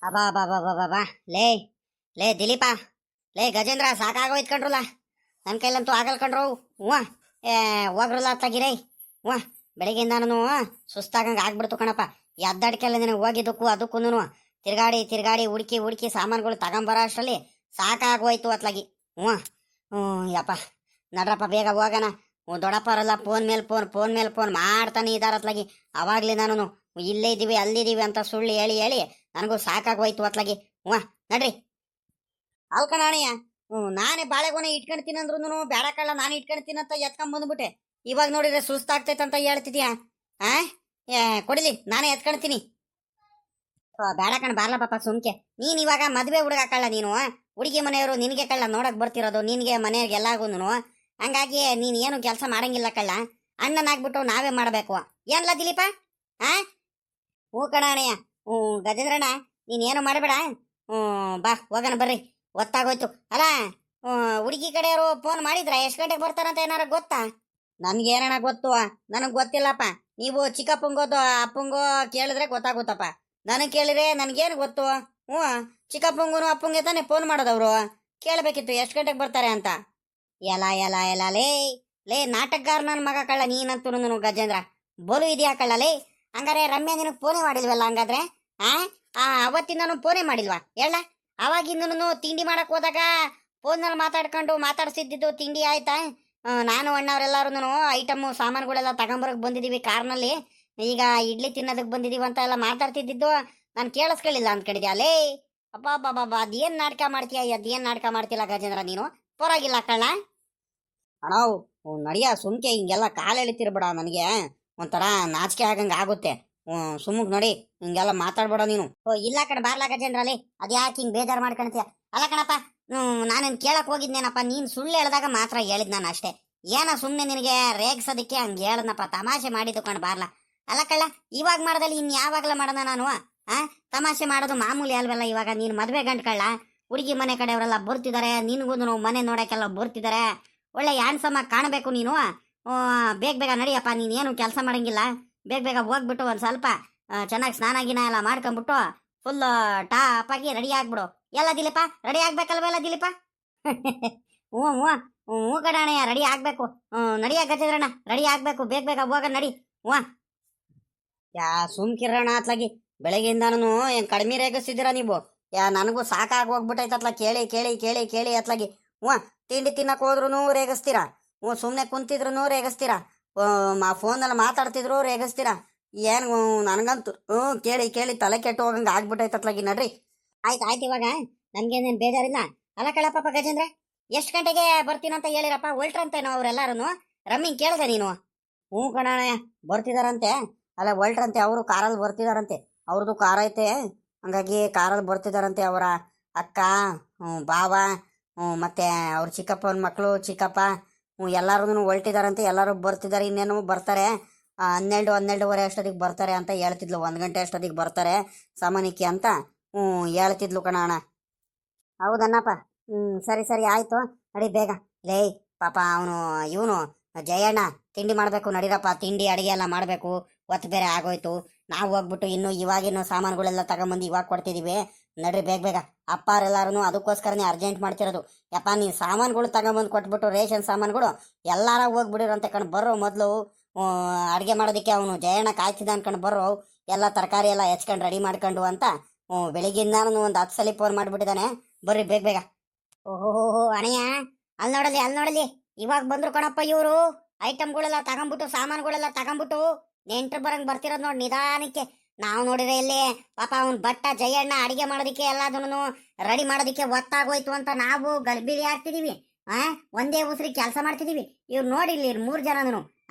ಅಬಾ ಬಾ ಬಾ ಬಾ ಬಾ ಬಾ ಲೇ ಲೇ ದಿಲೀಪ, ಲೇ ಗಜೇಂದ್ರ, ಸಾಕಾಗೋಯ್ತು ಕಣ್ರಲ್ಲ. ನನ್ನ ಕೈಲಂತೂ ಆಗಲ್ ಕಣ್ರು. ಹ್ಞೂ ಹೋಗ್ರಲ್ಲ ಅತ್ತಾಗಿರೇ. ಹ್ಞೂ ಬೆಳಗ್ಗೆಯಿಂದ ನಾನು ಸುಸ್ತಾಗಂಗೆ ಆಗ್ಬಿಡ್ತು ಕಣಪ್ಪ. ಎದ್ದಾಡ್ಕೆಲ್ಲ ನನಗೆ ಹೋಗಿದ್ದಕ್ಕೂ ಅದಕ್ಕೂ ತಿರ್ಗಾಡಿ ತಿರ್ಗಾಡಿ ಹುಡುಕಿ ಹುಡುಕಿ ಸಾಮಾನುಗಳು ತಗೊಂಬರೋ ಅಷ್ಟರಲ್ಲಿ ಸಾಕಾಗೋಯ್ತು ಅತ್ಲಾಗಿ. ಹ್ಞೂ ಹ್ಞೂ ಯಪ್ಪ, ನಡ್ರಪ್ಪ ಬೇಗ ಹೋಗೋಣ. ದೊಡ್ಡಪ್ಪರೆಲ್ಲ ಫೋನ್ ಮೇಲೆ ಫೋನ್ ಫೋನ್ ಮೇಲೆ ಫೋನ್ ಮಾಡ್ತಾನೆ ಇದ್ದಾರೆ ಅತ್ಲಾಗಿ. ಅವಾಗಲೇ ನಾನು ಇಲ್ಲೇ ಇದ್ದೀವಿ ಅಲ್ಲಿದ್ದೀವಿ ಅಂತ ಸುಳ್ಳು ಹೇಳಿ ಹೇಳಿ ನನಗೂ ಸಾಕಾಗೋಯ್ತು ಅತ್ಲಾಗಿ. ಹ್ಞೂ ನಡ್ರಿ. ಅಲ್ಕಣಾಣಯ್ಯ, ನಾನೇ ಬಾಳೆಗೊನೆ ಇಟ್ಕೊಂಡ್ತೀನಿ ಅಂದ್ರೂ ಬೇಡ ಕಳ್ಳ, ನಾನು ಇಟ್ಕೊಂಡ್ತೀನಂತ ಎತ್ಕೊಂಡ್ ಬಂದ್ಬಿಟ್ಟೆ. ಇವಾಗ ನೋಡಿದ್ರೆ ಸುಸ್ತಾಗ್ತೈತೆ ಅಂತ ಹೇಳ್ತಿದ್ಯಾ? ಆ ಕೊಡಿಲಿ, ನಾನೇ ಎತ್ಕೊಳ್ತೀನಿ. ಬೇಡ ಕಣ, ಬಾರ್ಲ ಪಾಪ ಸುಮ್ಕೆ. ನೀನ್ ಇವಾಗ ಮದ್ವೆ ಹುಡುಗ ಕಳ್ಳ ನೀನು. ಹುಡುಗಿ ಮನೆಯವರು ನಿನಗೆ ಕಳ್ಳ ನೋಡಕ್ ಬರ್ತಿರೋದು, ನಿನ್ಗೆ ಮನೆಯವ್ರಿಗೆ ಎಲ್ಲಾಗುನು. ಹಂಗಾಗಿ ನೀನ್ ಏನು ಕೆಲಸ ಮಾಡಂಗಿಲ್ಲ ಕಳ್ಳ. ಅಣ್ಣನಾಗ್ಬಿಟ್ಟು ನಾವೇ ಮಾಡ್ಬೇಕು. ಏನ್ಲ ದಿಲೀಪ? ಆ ಹ್ಞೂ ಕಣಾಣಯ್ಯ. ಹ್ಞೂ ಗಜೇಂದ್ರಣ್ಣ, ನೀನ್ ಏನು ಮಾಡಬೇಡ. ಬಾ ಹೋಗೋಣ ಬರ್ರಿ, ಗೊತ್ತಾಗೋಯ್ತು. ಅಲ್ಲ, ಹುಡುಗಿ ಕಡೆಯವರು ಫೋನ್ ಮಾಡಿದ್ರ? ಎಷ್ಟು ಗಂಟೆಗೆ ಬರ್ತಾರಂತ ಏನಾರ ಗೊತ್ತಾ? ನನ್ಗೇನಣ್ಣ ಗೊತ್ತು, ನನಗೆ ಗೊತ್ತಿಲ್ಲಪ್ಪ. ನೀವು ಚಿಕ್ಕಪ್ಪಂಗೋದು ಅಪ್ಪಂಗೋ ಕೇಳಿದ್ರೆ ಗೊತ್ತಾಗುತ್ತಪ್ಪ. ನನಗೆ ಕೇಳಿದ್ರೆ ನನಗೇನು ಗೊತ್ತು? ಹ್ಞೂ, ಚಿಕ್ಕಪ್ಪಂಗೂ ಅಪ್ಪಂಗೆ ತಾನೇ ಫೋನ್ ಮಾಡೋದವ್ರು. ಕೇಳಬೇಕಿತ್ತು ಎಷ್ಟು ಗಂಟೆಗೆ ಬರ್ತಾರೆ ಅಂತ. ಎಲ್ಲ ಎಲ್ಲ ಎಲ್ಲ ಲೇ ಲೇ ನಾಟಕಗಾರ ನನ್ನ ಮಗ ಕಳ್ಳ ನೀನಂತೂ ಗಜೇಂದ್ರ. ಬೋಲು ಇದೆಯಾ ಕಳ್ಳ ಲೇ? ಹಂಗಾರೆ ರಮ್ಯಾ ನಿನಗೆ ಫೋನೇ ಮಾಡಿಲ್ವಲ್ಲ ಹಂಗಾದ್ರೆ? ಅವತ್ತಿಂದನೂ ಫೋನೇ ಮಾಡಿಲ್ವಾ ಹೇಳ? ಅವಾಗಿಂದನು ತಿಂಡಿ ಮಾಡಕ್ ಹೋದಾಗ ಫೋನ್ನಲ್ಲಿ ಮಾತಾಡ್ಸಿದ್ದು ತಿಂಡಿ ಆಯ್ತಾ? ನಾನು ಅಣ್ಣವರೆಲ್ಲರೂ ಐಟಮ್ ಸಾಮಾನುಗಳೆಲ್ಲ ತಗೊಂಬರಕ್ ಬಂದಿದೀವಿ ಕಾರ್ನಲ್ಲಿ. ಈಗ ಇಡ್ಲಿ ತಿನ್ನೋದಕ್ಕೆ ಬಂದಿದೀವಿ ಅಂತ ಎಲ್ಲ ಮಾತಾಡ್ತಿದ್ದು ನಾನು ಕೇಳಿಸ್ಕೊಳ್ಳಿಲ್ಲ ಅಂದ್ಕೊಂಡಿದ್ಯಾ ಲೇ? ಅಬ್ಬಾ ಬಾಬಾ, ಅದೇನ್ ನಾಟಕ ಮಾಡ್ತೀಯಲ್ಲ ಗಜೇಂದ್ರ ನೀನು. ಪರವಾಗಿಲ್ಲ ಕಳ್ಳ. ಅಣ್ಣವ್ ನಡಿಯ ಸುಮ್ಕೆ ಹಿಂಗೆಲ್ಲ ಕಾಲು ಎಳಿತಿರ್ಬೇಡ, ನನಗೆ ಒಂಥರ ನಾಚಿಕೆ ಆಗಂಗೆ ಆಗುತ್ತೆ. ಸುಮ್ಮಕ್ ನೋಡಿ, ಹಿಂಗೆಲ್ಲ ಮಾತಾಡ್ಬೇಡ ನೀನು. ಇಲ್ಲ ಕಣ, ಬಾರ್ಲಾ ಗಜೇಂದ್ರಲ್ಲಿ, ಅದ್ಯಾಕೆ ಹಿಂಗೆ ಬೇಜಾರು ಮಾಡ್ಕೊಳ್ತೀಯ? ಅಲ್ಲ ಕಣಪ್ಪ, ನಾನೇನು ಕೇಳಕ್ ಹೋಗಿದ್ನೇನಪ್ಪ, ನೀನು ಸುಳ್ಳು ಹೇಳ್ದಾಗ ಮಾತ್ರ ಹೇಳಿದ್ ನಾನು ಅಷ್ಟೇ. ಏನೋ ಸುಮ್ಮನೆ ನಿನಗೆ ರೇಗ್ಸೋದಕ್ಕೆ ಹಂಗೆ ಹೇಳದ್ನಪ್ಪ, ತಮಾಷೆ ಮಾಡಿದ್ದು ಕಣ ಬಾರ್ಲಾ. ಅಲ್ಲ ಕಳ್ಳ, ಇವಾಗ ಮಾಡ್ದಲ್ಲಿ ಇನ್ ಯಾವಾಗಲ ಮಾಡೋಣ ನಾನು? ತಮಾಷೆ ಮಾಡೋದು ಮಾಮೂಲಿ ಅಲ್ವಲ್ಲ. ಇವಾಗ ನೀನು ಮದುವೆ ಗಂಟು ಕಳ್ಳ, ಹುಡುಗಿ ಮನೆ ಕಡೆಯವರೆಲ್ಲ ಬರ್ತಿದ್ದಾರೆ, ನಿನ್ಗೂ ಮನೆ ನೋಡಕ್ಕೆಲ್ಲ ಬರ್ತಿದ್ದಾರೆ. ಒಳ್ಳೆ ಹ್ಯಾಂಡ್ಸಮ್ ಆಗಿ ಕಾಣಬೇಕು ನೀನು. ಬೇಗ ಬೇಗ ನಡಿಯಪ್ಪ, ನೀನೇನು ಕೆಲಸ ಮಾಡಂಗಿಲ್ಲ. ಬೇಗ ಬೇಗ ಹೋಗ್ಬಿಟ್ಟು ಒಂದು ಸ್ವಲ್ಪ ಚೆನ್ನಾಗಿ ಸ್ನಾನ ಗಿನ ಎಲ್ಲ ಮಾಡ್ಕೊಂಬಿಟ್ಟು ಫುಲ್ ಟಾಪ್ ಆಗಿ ರೆಡಿ ಆಗ್ಬಿಡು. ಎಲ್ಲ ದಿಲೀಪ, ರೆಡಿ ಆಗ್ಬೇಕಲ್ವೆಲ್ಲ ದಿಲೀಪ? ಹ್ಞೂ ಹ್ಞೂ ಹ್ಞೂ ಕಣಯ್ಯ, ರೆಡಿ ಆಗ್ಬೇಕು. ನಡಿಯ ಗಜೇಂದ್ರಣ್ಣ, ರೆಡಿ ಆಗ್ಬೇಕು, ಬೇಗ ಬೇಗ ಹೋಗ ನಡಿ. ಹ್ಞೂ ಸುಮ್ಕಿರಣ ಅತ್ಲಾಗಿ. ಬೆಳಗ್ಗೆಯಿಂದಾನು ಏನ್ ಕಡಿಮೆ ರೇಗಿಸ್ತಿದ್ದೀರಾ ನೀವು? ನನಗೂ ಸಾಕಾಗಿ ಹೋಗ್ಬಿಟ್ಟೈತತ್ಲ ಕೇಳಿ ಕೇಳಿ ಕೇಳಿ ಕೇಳಿ ಅತ್ಲಾಗಿ. ಹ್ಞೂ ತಿಂಡಿ ತಿನ್ನಕ್ ಹೋದ್ರು ರೇಗಿಸ್ತೀರಾ. ಹ್ಞೂ ಸುಮ್ಮನೆ ಕುಂತಿದ್ರು ರೇಗಿಸ್ತೀರಾ. ಫೋನಲ್ಲಿ ಮಾತಾಡ್ತಿದ್ರು ರೇಗಿಸ್ತೀರಾ. ಏನು ನನಗಂತೂ ಕೇಳಿ ಕೇಳಿ ತಲೆ ಕೆಟ್ಟು ಹೋಗಂಗೆ ಆಗ್ಬಿಟ್ಟೈತತ್ಲಾಗಿ. ನಡ್ರಿ. ಆಯ್ತು ಇವಾಗ ನನ್ಗೇನೇನು ಬೇಜಾರಿಲ್ಲ. ಅಲ್ಲ ಕಳಪ್ಪ ಗಜೇಂದ್ರ, ಎಷ್ಟು ಗಂಟೆಗೆ ಬರ್ತೀನಂತ ಹೇಳಿರಪ್ಪ? ಹೊಲ್ಟ್ರಂತೇನೋ ಅವರೆಲ್ಲಾರು? ರಮ್ಮಿಂಗ್ ಕೇಳಿದೆ ನೀನು? ಹ್ಞೂ ಕಣಣ್ಣ, ಬರ್ತಿದಾರಂತೆ. ಅಲ್ಲ ಹೊಲ್ಟ್ರಂತೆ, ಅವರು ಕಾರಲ್ಲಿ ಬರ್ತಿದಾರಂತೆ. ಅವ್ರದ್ದು ಕಾರ್ ಐತೆ, ಹಂಗಾಗಿ ಕಾರಲ್ಲಿ ಬರ್ತಿದಾರಂತೆ. ಅವರ ಅಕ್ಕ, ಬಾವ, ಮತ್ತೆ ಅವ್ರ ಚಿಕ್ಕಪ್ಪನ ಮಕ್ಕಳು, ಚಿಕ್ಕಪ್ಪ, ಎಲ್ಲರೂ ಹೊಲ್ಟಿದಾರಂತೆ. ಎಲ್ಲರೂ ಬರ್ತಿದ್ದಾರೆ, ಇನ್ನೇನು ಬರ್ತಾರೆ. 12-12:30 ಅಷ್ಟೊತ್ತಿಗೆ ಬರ್ತಾರೆ ಅಂತ ಹೇಳ್ತಿದ್ಲು. 1 ಗಂಟೆ ಅಷ್ಟೊತ್ತಿಗೆ ಬರ್ತಾರೆ ಸಾಮಾನ್ಯಕ್ಕೆ ಅಂತ ಹೇಳ್ತಿದ್ಲು ಕಣಣ್ಣ. ಹೌದನ್ನಪ್ಪ. ಸರಿ ಸರಿ ಆಯ್ತು, ನಡಿ ಬೇಗ. ಲೇ ಪಾಪ ಇವನು ಜಯಣ್ಣ ತಿಂಡಿ ಮಾಡಬೇಕು, ನಡೀರಪ್ಪ. ತಿಂಡಿ ಅಡುಗೆ ಎಲ್ಲ ಮಾಡಬೇಕು, ಹೊತ್ತು ಬೇರೆ ಆಗೋಯ್ತು. ನಾವು ಹೋಗ್ಬಿಟ್ಟು ಇವಾಗಿನ ಸಾಮಾನುಗಳೆಲ್ಲ ತಗೊಂಬಂದು ಇವಾಗ ಕೊಡ್ತಿದ್ದೀವಿ. ನಡ್ರಿ ಬೇಗ ಬೇಗ. ಅಪ್ಪಾರೆಲ್ಲರೂ ಅದಕ್ಕೋಸ್ಕರನೇ ಅರ್ಜೆಂಟ್ ಮಾಡ್ತಿರೋದು. ಯಪ್ಪ, ನೀವು ಸಾಮಾನುಗಳು ತಗೊಂಬಂದು ಕೊಟ್ಬಿಟ್ಟು ರೇಷನ್ ಸಾಮಾನುಗಳು ಎಲ್ಲಾರ ಹೋಗ್ಬಿಡಿರಂತೆ ಕಣ್. ಬರ್ರೋ ಮೊದಲು ಅಡುಗೆ ಮಾಡೋದಕ್ಕೆ ಅವನು ಜಯಣ್ಣ ಕಾಯ್ತಿದ್ದ ಅನ್ಕೊಂಡು ಬರ್ರೋ. ಎಲ್ಲ ತರಕಾರಿ ಎಲ್ಲ ಹೆಚ್ಕೊಂಡು ರೆಡಿ ಮಾಡ್ಕೊಂಡು ಅಂತ ಬೆಳಿಗ್ಗೆಯಿಂದ ಒಂದು 10 ಸಲ ಫೋನ್ ಮಾಡಿಬಿಟ್ಟಿದ್ದಾನೆ. ಬರ್ರಿ ಬೇಗ ಬೇಗ. ಓಹೋ ಅಣಯ್ಯ, ಅಲ್ಲಿ ನೋಡಲಿ ಇವಾಗ ಬಂದ್ರು ಕಣಪ್ಪ ಇವರು. ಐಟಮ್ಗಳೆಲ್ಲ ತಗೊಂಬಿಟ್ಟು ಸಾಮಾನುಗಳೆಲ್ಲ ತಗೊಂಬಿಟ್ಟು ನೆಂಟ್ರು ಬರಂಗ್ ಬರ್ತಿರೋದು ನೋಡಿ ನಿಧಾನಕ್ಕೆ. ನಾವು ನೋಡಿದ್ರೆ ಇಲ್ಲಿ ಪಾಪ ಅವ್ನ ಬಟ್ಟ ಜಯಣ್ಣ ಅಡಿಗೆ ಮಾಡೋದಿಕ್ಕೆ ಎಲ್ಲದನ್ನು ರೆಡಿ ಮಾಡೋದಿಕ್ಕೆ ಒತ್ತಾಗೋಯ್ತು ಅಂತ ನಾವು ಗಲ್ಬಿಲಿ ಆಗ್ತಿದೀವಿ. ಒಂದೇ ಉಸಿರಿ ಕೆಲಸ ಮಾಡ್ತಿದೀವಿ. ಇವ್ರು ನೋಡಿ ಇಲ್ಲಿ 3 ಜನನು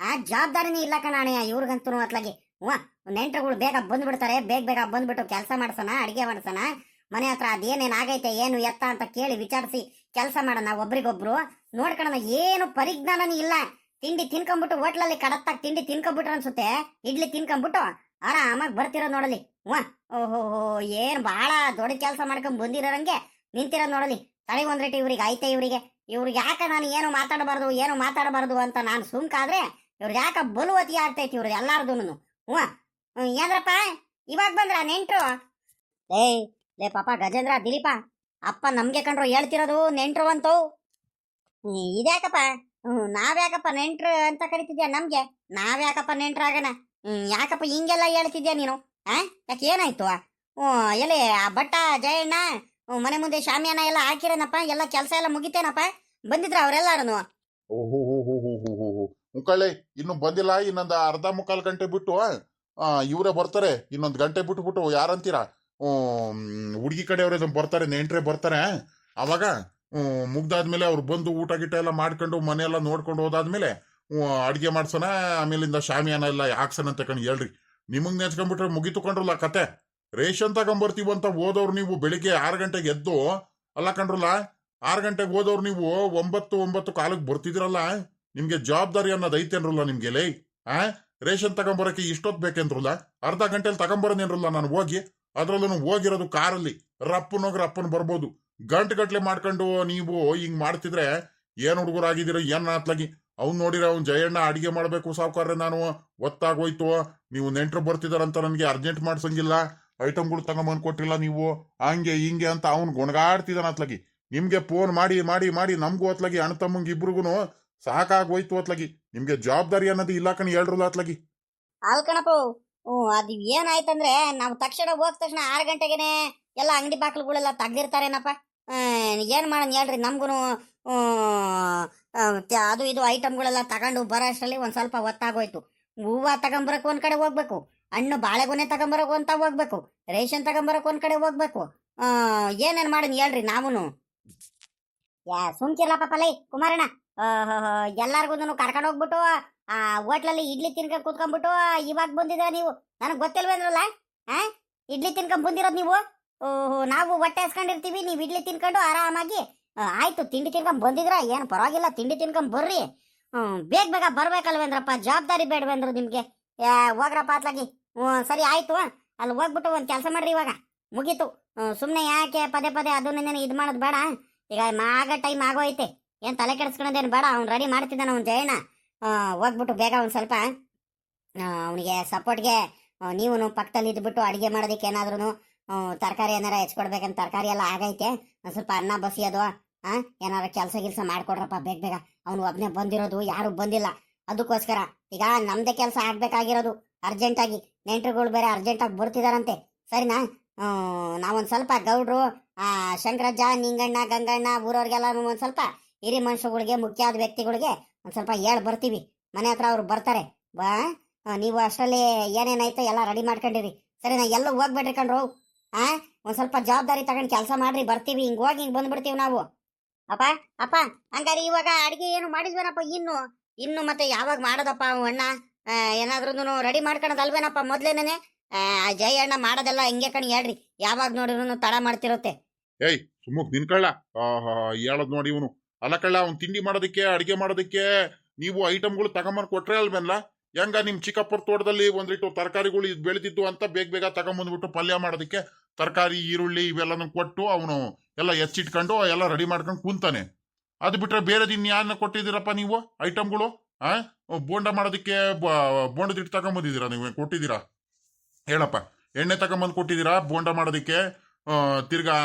ಜವಾಬ್ದಾರಿನೇ ಇಲ್ಲ ಕಣ ಅಣಯ್ಯ ಇವ್ರಿಗಂತೂ ಅತ್ಲಾಗಿ. ನೆಂಟ್ರುಗಳು ಬೇಗ ಬಂದ್ಬಿಡ್ತಾರೆ. ಬೇಗ ಬೇಗ ಬಂದ್ಬಿಟ್ಟು ಕೆಲಸ ಮಾಡ್ಸೋಣ, ಅಡಿಗೆ ಮಾಡ್ಸೋಣ. ಮನೆ ಹತ್ರ ಅದೇನೇನ್ ಆಗೈತೆ ಏನು ಎತ್ತ ಅಂತ ಕೇಳಿ ವಿಚಾರಿಸಿ ಕೆಲಸ ಮಾಡೋಣ ಒಬ್ರಿಗೊಬ್ರು. ನೋಡ್ಕೊಳ್ಳೋಣ. ಏನು ಪರಿಜ್ಞಾನನೇ ಇಲ್ಲ. ತಿಂಡಿ ತಿನ್ಕೊಂಡ್ಬಿಟ್ಟು ಹೋಟ್ಲಲ್ಲಿ ಕಡತ್ತಾಗ ತಿಂಡಿ ತಿನ್ಕೊಂಡ್ಬಿಟ್ರ ಅನ್ಸುತ್ತೆ. ಇಡ್ಲಿ ತಿನ್ಕೊಂಡ್ಬಿಟ್ಟು ಆರಾಮಾಗಿ ಬರ್ತಿರೋ ನೋಡಲಿ. ಓಹೋ, ಏನ್ ಬಹಳ ದೊಡ್ಡ ಕೆಲಸ ಮಾಡ್ಕೊಂಡ್ ಬಂದಿರೋರಂಗೆ ನಿಂತಿರೋದು ನೋಡಲಿ. ತಳಿ ಒಂದ್ ಇವ್ರಿಗೆ ಐತೆ. ಇವ್ರಿಗೆ ಯಾಕೆ ನಾನು ಏನು ಮಾತಾಡಬಾರ್ದು ಅಂತ ನಾನು ಸುಮ್ಕಾದ್ರೆ ಇವ್ರಿಗೆ ಯಾಕೆ ಬಲುವತಿ ಆಗ್ತೈತಿ ಇವ್ರಿಗೆ ಎಲ್ಲಾರ್ದು. ಏನ್ರಪ್ಪ ಇವಾಗ ಬಂದ್ರ ನೆಂಟ್ರು? ಲೇ ಪಾಪ ಗಜೇಂದ್ರ ದಿಲೀಪ ಅಪ್ಪ ನಮ್ಗೆ ಕಂಡ್ರು ಹೇಳ್ತಿರೋದು ನೆಂಟ್ರು ಅಂತವು. ಇದ್ಯಾಕಪ್ಪ ನಾವ್ಯಾಕಪ್ಪ ನೆಂಟ್ರು ಅಂತ ಕರಿತಿದ್ಯಾ ನಮ್ಗೆ? ನಾವ್ಯಾಕಪ್ಪ ನೆಂಟ್ರು ಆಗಣ? ಯಾಕಪ್ಪ ಹಿಂಗೆಲ್ಲ ಹೇಳ್ತಿದ್ಯಾ ನೀನು? ಯಾಕೆ ಏನಾಯ್ತು? ಎಲೆ ಆ ಭಟ್ಟ ಜಯಣ್ಣ ಮನೆ ಮುಂದೆ ಶಾಮಿಯಾನ ಎಲ್ಲ ಹಾಕಿರೇನಪ್ಪ? ಎಲ್ಲ ಕೆಲಸ ಎಲ್ಲ ಮುಗಿತೇನಪ್ಪ? ಬಂದಿದ್ರ ಅವರೆಲ್ಲಾರು? ಓಹೋ ಹೋ ಹೋ ಹೋ ಹೋ ಹೋ ಹೋ ಮುಕ್ಕಳೆ ಇನ್ನು ಬಂದಿಲ್ಲ. ಇನ್ನೊಂದು ಅರ್ಧ ಮುಕ್ಕಾಲು ಗಂಟೆ ಬಿಟ್ಟು ಇವರೇ ಬರ್ತಾರೆ. ಇನ್ನೊಂದು ಗಂಟೆ ಬಿಟ್ಟು ಯಾರಂತೀರಾ ಹುಡುಗಿ ಕಡೆಯವ್ರೆ ಬರ್ತಾರೆ, ನೆಂಟ್ರೆ ಬರ್ತಾರೆ. ಅವಾಗ ಮುಗ್ದಾದ್ಮೇಲೆ ಅವ್ರು ಬಂದು ಊಟ ಗಿಟ ಎಲ್ಲ ಮಾಡ್ಕೊಂಡು ಮನೆಯೆಲ್ಲ ನೋಡ್ಕೊಂಡು ಹೋದಾದ್ಮೇಲೆ ಅಡ್ಗೆ ಮಾಡ್ಸೋಣ. ಆಮೇಲಿಂದ ಶಾಮಿಯಾನ ಎಲ್ಲ ಹಾಕ್ಸೋಣ ಅಂತ ಕಣ್ ಹೇಳ್ರಿ. ನಿಮಗ್ ನೆಚ್ಕೊಂಡ್ಬಿಟ್ರೆ ಮುಗಿತುಕೊಂಡ್ರಲ್ಲ ಕತೆ. ರೇಷನ್ ತಗೊಂಬರ್ತೀವಂತ ಓದೋರು ನೀವು ಬೆಳಿಗ್ಗೆ 6 ಗಂಟೆಗೆ ಎದ್ದು ಅಲ್ಲ ಕಂಡ್ರಲ್ಲ. 6 ಗಂಟೆಗೆ ಓದೋರು ನೀವು 9 ಕಾಲಕ್ಕೆ ಬರ್ತಿದಿರಲ್ಲ. ನಿಮ್ಗೆ ಜವಾಬ್ದಾರಿ ಅನ್ನೋದು ಐತೇನ್ರಲ್ಲ ನಿಮ್ಗೆ? ಲೇ ರೇಷನ್ ತಗೊಂಬರಕ್ಕೆ ಇಷ್ಟೊತ್ತು ಬೇಕೇನ್ರಲ್ಲ? ಅರ್ಧ ಗಂಟೆಲಿ ತಗೊಂಬರೋದೇನ್ರಲ್ಲ ನಾನು ಹೋಗಿ. ಅದ್ರಲ್ಲೂ ಹೋಗಿರೋದು ಕಾರಲ್ಲಿ. ರಪ್ಪನೋಗ್ರ ಅಪ್ಪನ್ ಬರ್ಬೋದು. ಗಂಟೆ ಮಾಡ್ಕೊಂಡು ನೀವು ಹಿಂಗ್ ಮಾಡ್ತಿದ್ರೆ ಏನ್ ಹುಡುಗರಾಗಿದ್ದೀರ ಏನ್ ಆತ್ಲಾಗಿ. ಅವ್ನ್ ನೋಡಿರ ಅವ್ನ್ ಜಯಣ್ಣ ಅಡಿಗೆ ಮಾಡ್ಬೇಕು ಸಾವುಕಾರ್ರೆ, ನಾನು ಒತ್ತಾಗೋಯ್ತು, ನೀವು ನೆಂಟ್ರು ಬರ್ತಿದಾರಂತ ನನ್ಗೆ ಅರ್ಜೆಂಟ್ ಮಾಡ್ಸಂಗಿಲ್ಲ, ಐಟಮ್ಗಳು ತಗೊಂಬಂದ್ ಕೊಟ್ಟಿಲ್ಲ ನೀವು, ಹಂಗೆ ಹಿಂಗೆ ಅಂತ ಅವ್ನು ಗೊಣಗಾಡ್ತಿದ್ದಾನ ಅತ್ಲಾಗಿ. ನಿಮ್ಗೆ ಫೋನ್ ಮಾಡಿ ಮಾಡಿ ಮಾಡಿ ನಮ್ಗೂ ಅತ್ಲಾಗಿ ಅಣ್ಣ ತಮ್ಮಂಗ್ ಇಬ್ರಿಗೂ ಸಾಕಾಗೋಯ್ತು ಅತ್ಲಾಗಿ. ನಿಮ್ಗೆ ಜವಾಬ್ದಾರಿ ಅನ್ನೋದು ಇಲ್ಲ ಕಣ್ ಹೇಳ್ರಲ್ಲ ಅತ್ಲಾಗಿ. ಅಲ್ ಕಣಪ್ಪ, ಅದು ಏನಾಯ್ತಂದ್ರೆ ನಾವು ತಕ್ಷಣ ಹೋದ ತಕ್ಷಣ 6 ಗಂಟೆಗೆನೆ ಎಲ್ಲ ಅಂಗಡಿ ಬಾಕ್ಲುಗಳೆಲ್ಲ ತೆಗ್ದಿರ್ತಾರೇನಪ್ಪ. ಏನ್ ಮಾಡೋಣ ಹೇಳ್ರಿ? ನಮ್ಗೂ ಅದು ಇದು ಐಟಮ್ಗಳೆಲ್ಲ ತಗೊಂಡು ಬರೋ ಅಷ್ಟರಲ್ಲಿ ಒಂದ್ ಸ್ವಲ್ಪ ಹೊತ್ತಾಗೋಯ್ತು. ಹೂವು ತಗೊಂಬರಕ್ ಒಂದ್ ಕಡೆ ಹೋಗ್ಬೇಕು, ಹಣ್ಣು ಬಾಳೆಗೊನೆ ತಗೊಂಬರಕ್ ಅಂತ ಹೋಗ್ಬೇಕು, ರೇಷನ್ ತಗೊಂಬರಕ್ ಒಂದ್ ಕಡೆ ಹೋಗ್ಬೇಕು. ಏನೇನ್ ಮಾಡೋಣ ಹೇಳ್ರಿ? ನಾವುನು ಸುಮ್ಕಿರ್ಲಪ್ಪ ಲೈ ಕುಮಾರಣ್ಣ. ಎಲ್ಲಾರ್ಗು ಕರ್ಕೊಂಡು ಹೋಗ್ಬಿಟ್ಟು ಆ ಹೋಟ್ಲಲ್ಲಿ ಇಡ್ಲಿ ತಿನ್ಕೊಂಡ್ ಕೂತ್ಕೊಂಡ್ಬಿಟ್ಟು ಇವಾಗ ಬಂದಿದ್ರ ನೀವು? ನನಗ್ ಗೊತ್ತಿಲ್ವೇನ್ರಲ್ಲ? ಇಡ್ಲಿ ತಿನ್ಕೊಂಡ್ ಬಂದಿರೋದು ನೀವು. ನಾವು ಹೊಟ್ಟೆ ಹಸ್ಕೊಂಡಿರ್ತೀವಿ, ನೀವು ಇಡ್ಲಿ ತಿನ್ಕೊಂಡು ಆರಾಮಾಗಿ ಆಯ್ತು ತಿಂಡಿ ತಿನ್ಕೊಂಡ್ ಬಂದಿದ್ರ ಏನ್ ಪರವಾಗಿಲ್ಲ, ತಿಂಡಿ ತಿನ್ಕೊಂಡ್ ಬರ್ರಿ. ಬೇಗ ಬೇಗ ಬರ್ಬೇಕಲ್ವೇಂದ್ರಪ್ಪ? ಜವಾಬ್ದಾರಿ ಬೇಡವೇಂದ್ರು ನಿಮ್ಗೆ? ಹೋಗ್ರಪ್ಪ ಅತ್ಲಾಗಿ. ಸರಿ ಆಯ್ತು, ಅಲ್ಲಿ ಹೋಗ್ಬಿಟ್ಟು ಒಂದ್ ಕೆಲಸ ಮಾಡ್ರಿ. ಇವಾಗ ಮುಗೀತು. ಸುಮ್ನೆ ಯಾಕೆ ಪದೇ ಪದೇ ಅದನ್ನೇನು ಇದು ಮಾಡೋದು ಬೇಡ. ಈಗ ಆಗ ಟೈಮ್ ಆಗೋಯ್ತೆ, ಏನ್ ತಲೆ ಕೆಡಿಸ್ಕೊಳೋದೇನು ಬೇಡ. ಅವ್ನು ರೆಡಿ ಮಾಡ್ತಿದ್ದಾನ ಅವ್ನು ಜಯಣ್ಣ. ಹೋಗ್ಬಿಟ್ಟು ಬೇಗ ಒಂದ್ ಸ್ವಲ್ಪ ಅವನಿಗೆ ಸಪೋರ್ಟ್ಗೆ ನೀವು ಪಕ್ಕದಲ್ಲಿ ಇದ್ಬಿಟ್ಟು ಅಡಿಗೆ ಮಾಡೋದಕ್ಕೆ ಏನಾದ್ರು ತರಕಾರಿ ಏನಾರ ಹೆಚ್ಕೊಡ್ಬೇಕಂತ ತರಕಾರಿ ಎಲ್ಲ ಆಗೈತೆ. ಒಂದ್ ಸ್ವಲ್ಪ ಅನ್ನ ಬಸಿಯೋದು, ಏನಾರ ಕೆಲಸ ಗಿಲ್ಸ ಮಾಡ್ಕೊಡ್ರಪ್ಪ ಬೇಗ ಬೇಗ. ಅವ್ನು ಒಬ್ನೇ ಬಂದಿರೋದು, ಯಾರು ಬಂದಿಲ್ಲ. ಅದಕ್ಕೋಸ್ಕರ ಈಗ ನಮ್ದೇ ಕೆಲಸ ಆಗ್ಬೇಕಾಗಿರೋದು ಅರ್ಜೆಂಟಾಗಿ. ನೆಂಟ್ರುಗಳು ಬೇರೆ ಅರ್ಜೆಂಟಾಗಿ ಬರ್ತಿದಾರಂತೆ. ಸರಿನಾ? ನಾವೊಂದ್ ಸ್ವಲ್ಪ ಗೌಡ್ರು, ಶಂಕರಜ್ಜ, ನಿಂಗಣ್ಣ, ಗಂಗಣ್ಣ ಊರವ್ರಿಗೆಲ್ಲ ಒಂದ್ ಸ್ವಲ್ಪ ಹಿರಿ ಮನುಷ್ಯಗಳಿಗೆ, ಮುಖ್ಯವಾದ ವ್ಯಕ್ತಿಗಳಿಗೆ ಒಂದ್ ಸ್ವಲ್ಪ ಹೇಳ್ ಬರ್ತೀವಿ. ಮನೆ ಹತ್ರ ಅವ್ರು ಬರ್ತಾರೆ. ನೀವು ಅಷ್ಟರಲ್ಲಿ ಏನೇನಾಯ್ತು ಎಲ್ಲ ರೆಡಿ ಮಾಡ್ಕೊಂಡಿರಿ. ಸರಿನಾ? ಎಲ್ಲ ಹೋಗ್ಬೇಡ್ರಿ ಕಣ್ರು. ಒಂದ್ ಸ್ವಲ್ಪ ಜವಾಬ್ದಾರಿ ತಗೊಂಡ್ ಕೆಲಸ ಮಾಡ್ರಿ. ಬರ್ತೀವಿ, ಹಿಂಗ್ ಹೋಗಿ ಹಿಂಗ್ ಬಂದ್ಬಿಡ್ತೀವಿ ನಾವು. ಅಪ್ಪ ಅಪ್ಪ ಹಂಗಾರೆ ಇವಾಗ ಅಡಿಗೆ ಏನು ಮಾಡಿದ್ವೇನಪ್ಪ? ಇನ್ನು ಮತ್ತೆ ಯಾವಾಗ ಮಾಡೋದಪ್ಪ ಅಣ್ಣ? ಏನಾದ್ರೂ ರೆಡಿ ಮಾಡ್ಕೊಳೋದಲ್ವೇನಪ್ಪ ಮೊದ್ಲೇನೆ? ಜಯ ಅಣ್ಣ ಮಾಡೋದೆಲ್ಲ ಹಿಂಗೆ ಕಣ್ ಹೇಳ್ರಿ. ಯಾವಾಗ ನೋಡಿದ್ರು ತಡ ಮಾಡ್ತಿರುತ್ತೆ. ಏಯ್ ಸುಮ್ಮಕ್ ನಿನ್ಕಳ್ಳ ಹೇಳದ್ ನೋಡಿ ಇವನು. ಅಲ್ಲ ಕಳ್ಳ, ಅವ್ನು ತಿಂಡಿ ಮಾಡೋದಕ್ಕೆ ಅಡಿಗೆ ಮಾಡೋದಕ್ಕೆ ನೀವು ಐಟಮ್ಗಳು ತಗೊಂಬಂದ್ ಕೊಟ್ರೆ ಅಲ್ವೇನ್ಲ? ಹೆಂಗ ನಿಮ್ ಚಿಕ್ಕಪ್ಪರ ತೋಟದಲ್ಲಿ ಒಂದಿಟ್ಟು ತರಕಾರಿಗಳು ಬೆಳೆದಿದ್ದು ಅಂತ ಬೇಗ ಬೇಗ ತಗೊಂಬಂದ್ಬಿಟ್ಟು ಪಲ್ಯ ಮಾಡೋದಕ್ಕೆ ತರಕಾರಿ, ಈರುಳ್ಳಿ ಇವೆಲ್ಲನೂ ಕೊಟ್ಟು ಅವನು ಎಲ್ಲ ಎಚ್ಚಿಟ್ಕೊಂಡು ಎಲ್ಲ ರೆಡಿ ಮಾಡ್ಕೊಂಡು ಕುಂತಾನೆ. ಅದು ಬಿಟ್ರೆ ಬೇರೆದು ಇನ್ಯಾನ ಕೊಟ್ಟಿದ್ದೀರಪ್ಪ ನೀವು ಐಟಮ್ಗಳು? ಬೋಂಡ ಮಾಡೋದಕ್ಕೆ ಬೋಂಡದಿಟ್ಟು ತಗೊಂಬಂದಿದ್ದೀರಾ? ನೀವು ಕೊಟ್ಟಿದ್ದೀರಾ ಹೇಳಪ್ಪ? ಎಣ್ಣೆ ತಗೊಂಬಂದು ಕೊಟ್ಟಿದ್ದೀರಾ ಬೋಂಡ ಮಾಡೋದಕ್ಕೆ? ತಿರ್ಗಾ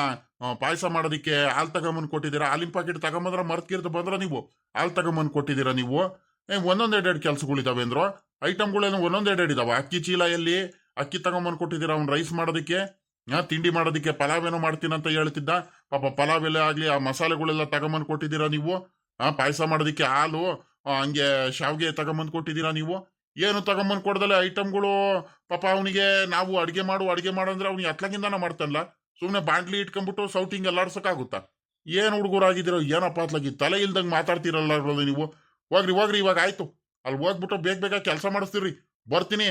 ಪಾಯಸ ಮಾಡೋದಕ್ಕೆ ಹಾಲು ತಗೊಂಬಂದು ಕೊಟ್ಟಿದ್ದೀರಾ? ಹಾಲಿನ ಪಾಕೆಟ್ ತಗೊಂಬಂದ್ರ ಮರ್ತ್ಕಿರ್ದು ಬಂದ್ರ ನೀವು ಹಾಲು ತಗೊಂಬಂದು ಕೊಟ್ಟಿದ್ದೀರಾ ನೀವು? ಒಂದೊಂದೆರಡೆರಡು ಕೆಲಸಗಳಿದಾವೆ ಅಂದ್ರು. ಐಟಮ್ಗಳೇನು ಒಂದೊಂದೆರಡೆರಡು ಇದಾವೆ. ಅಕ್ಕಿ ಚೀಲ ಎಲ್ಲಿ? ಅಕ್ಕಿ ತಗೊಂಬಂದು ಕೊಟ್ಟಿದ್ದೀರಾ ಅವ್ನು ರೈಸ್ ಮಾಡೋದಕ್ಕೆ? ತಿಂಡಿ ಮಾಡೋದಕ್ಕೆ ಪಲಾವೇನೋ ಮಾಡ್ತೀನಂತ ಹೇಳ್ತಿದ್ದ. ಪಾಪ ಪಲಾವ್ ಎಲ್ಲ ಆಗ್ಲಿ ಆ ಮಸಾಲೆಗಳೆಲ್ಲ ತಗೊಂಬಂದು ಕೊಟ್ಟಿದ್ದೀರಾ ನೀವು? ಪಾಯಸ ಮಾಡೋದಕ್ಕೆ ಹಾಲು, ಹಂಗೆ ಶಾವ್ಗೆ ತಗೊಂಬಂದು ಕೊಟ್ಟಿದ್ದೀರಾ ನೀವು? ಏನು ತಗೊಂಬಂದು ಕೊಡ್ದಲೆ ಐಟಮ್ಗಳು. ಪಾಪ ಅವನಿಗೆ ನಾವು ಅಡಿಗೆ ಮಾಡು ಅಂದ್ರೆ ಅವ್ನಿಗೆ ಅತ್ಲಾಗಿಂದಾನ ಮಾಡ್ತಾನಲ್ಲ. ಸುಮ್ಮನೆ ಬಾಂಡ್ಲಿ ಇಟ್ಕೊಂಡ್ಬಿಟ್ಟು ಸೌಟಿಂಗ್ ಎಲ್ಲಾಡ್ಸಕ್ಕಾಗುತ್ತಾ? ಏನ್ ಹುಡುಗರಾಗಿದ್ದೀರೋ ಏನಪ್ಪ ಅತ್ಲಾಗಿ? ತಲೆ ಇಲ್ದಂಗೆ ಮಾತಾಡ್ತಿರಲ್ಲ ನೀವು. ಹೋಗ್ರಿ ಇವಾಗ ಆಯ್ತು. ಅಲ್ಲಿ ಹೋಗ್ಬಿಟ್ಟು ಬೇಗ ಬೇಗ ಕೆಲಸ ಮಾಡಿಸ್ತೀರಿ. ಬರ್ತೀನಿ.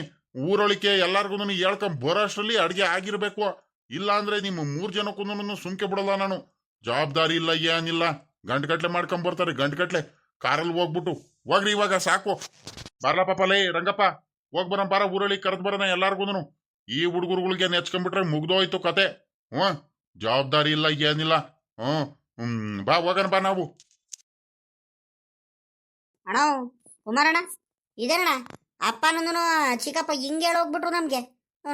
ಊರೊಳಿಕೆ ಎಲ್ಲಾರ್ಗು ಹೇಳ್ಕೊಂಡ್ ಬರೋ ಅಷ್ಟರಲ್ಲಿ ಅಡಿಗೆ ಆಗಿರ್ಬೇಕು. ಇಲ್ಲ ಅಂದ್ರೆ ನಿಮ್ಮ 3 ಜನಕ್ಕೂ ಸುಮ್ಕೆ ಬಿಡಲ್ಲ ನಾನು. ಜವಾಬ್ದಾರಿ ಇಲ್ಲ ಏನಿಲ್ಲ. ಗಂಟೆಗಟ್ಲೆ ಮಾಡ್ಕೊಂಡ್ ಬರ್ತಾರೆ, ಗಂಟೆಗಟ್ಲೆ ಕಾರಲ್ಲಿ ಹೋಗ್ಬಿಟ್ಟು. ಹೋಗ್ರಿ ಇವಾಗ ಸಾಕು. ಬರ್ಲ ಪಾಪಲೇ ರಂಗಪ್ಪ, ಹೋಗ್ ಬರೋಣ ಬಾರ, ಊರೊಳಗೆ ಕರೆದ್ ಬರೋಣ ಎಲ್ಲಾರ್ಗು. ಈ ಹುಡುಗರುಗಳಿಗೆ ನೆಚ್ಕೊಂಡ್ಬಿಟ್ರೆ ಮುಗ್ದೋಯ್ತು ಕತೆ. ಜವಾಬ್ದಾರಿ ಇಲ್ಲ ಏನಿಲ್ಲ. ಬಾ ಹೋಗೋಣ ಬಾ ನಾವು. ಅಣ್ಣ ಕುಮಾರಣ್ಣ, ಇದೇನಣ್ಣ ಅಪ್ಪನೂ ಚಿಕ್ಕಪ್ಪ ಹಿಂಗೆ ಹೇಳೋಗ್ಬಿಟ್ರು ನಮ್ಗೆ.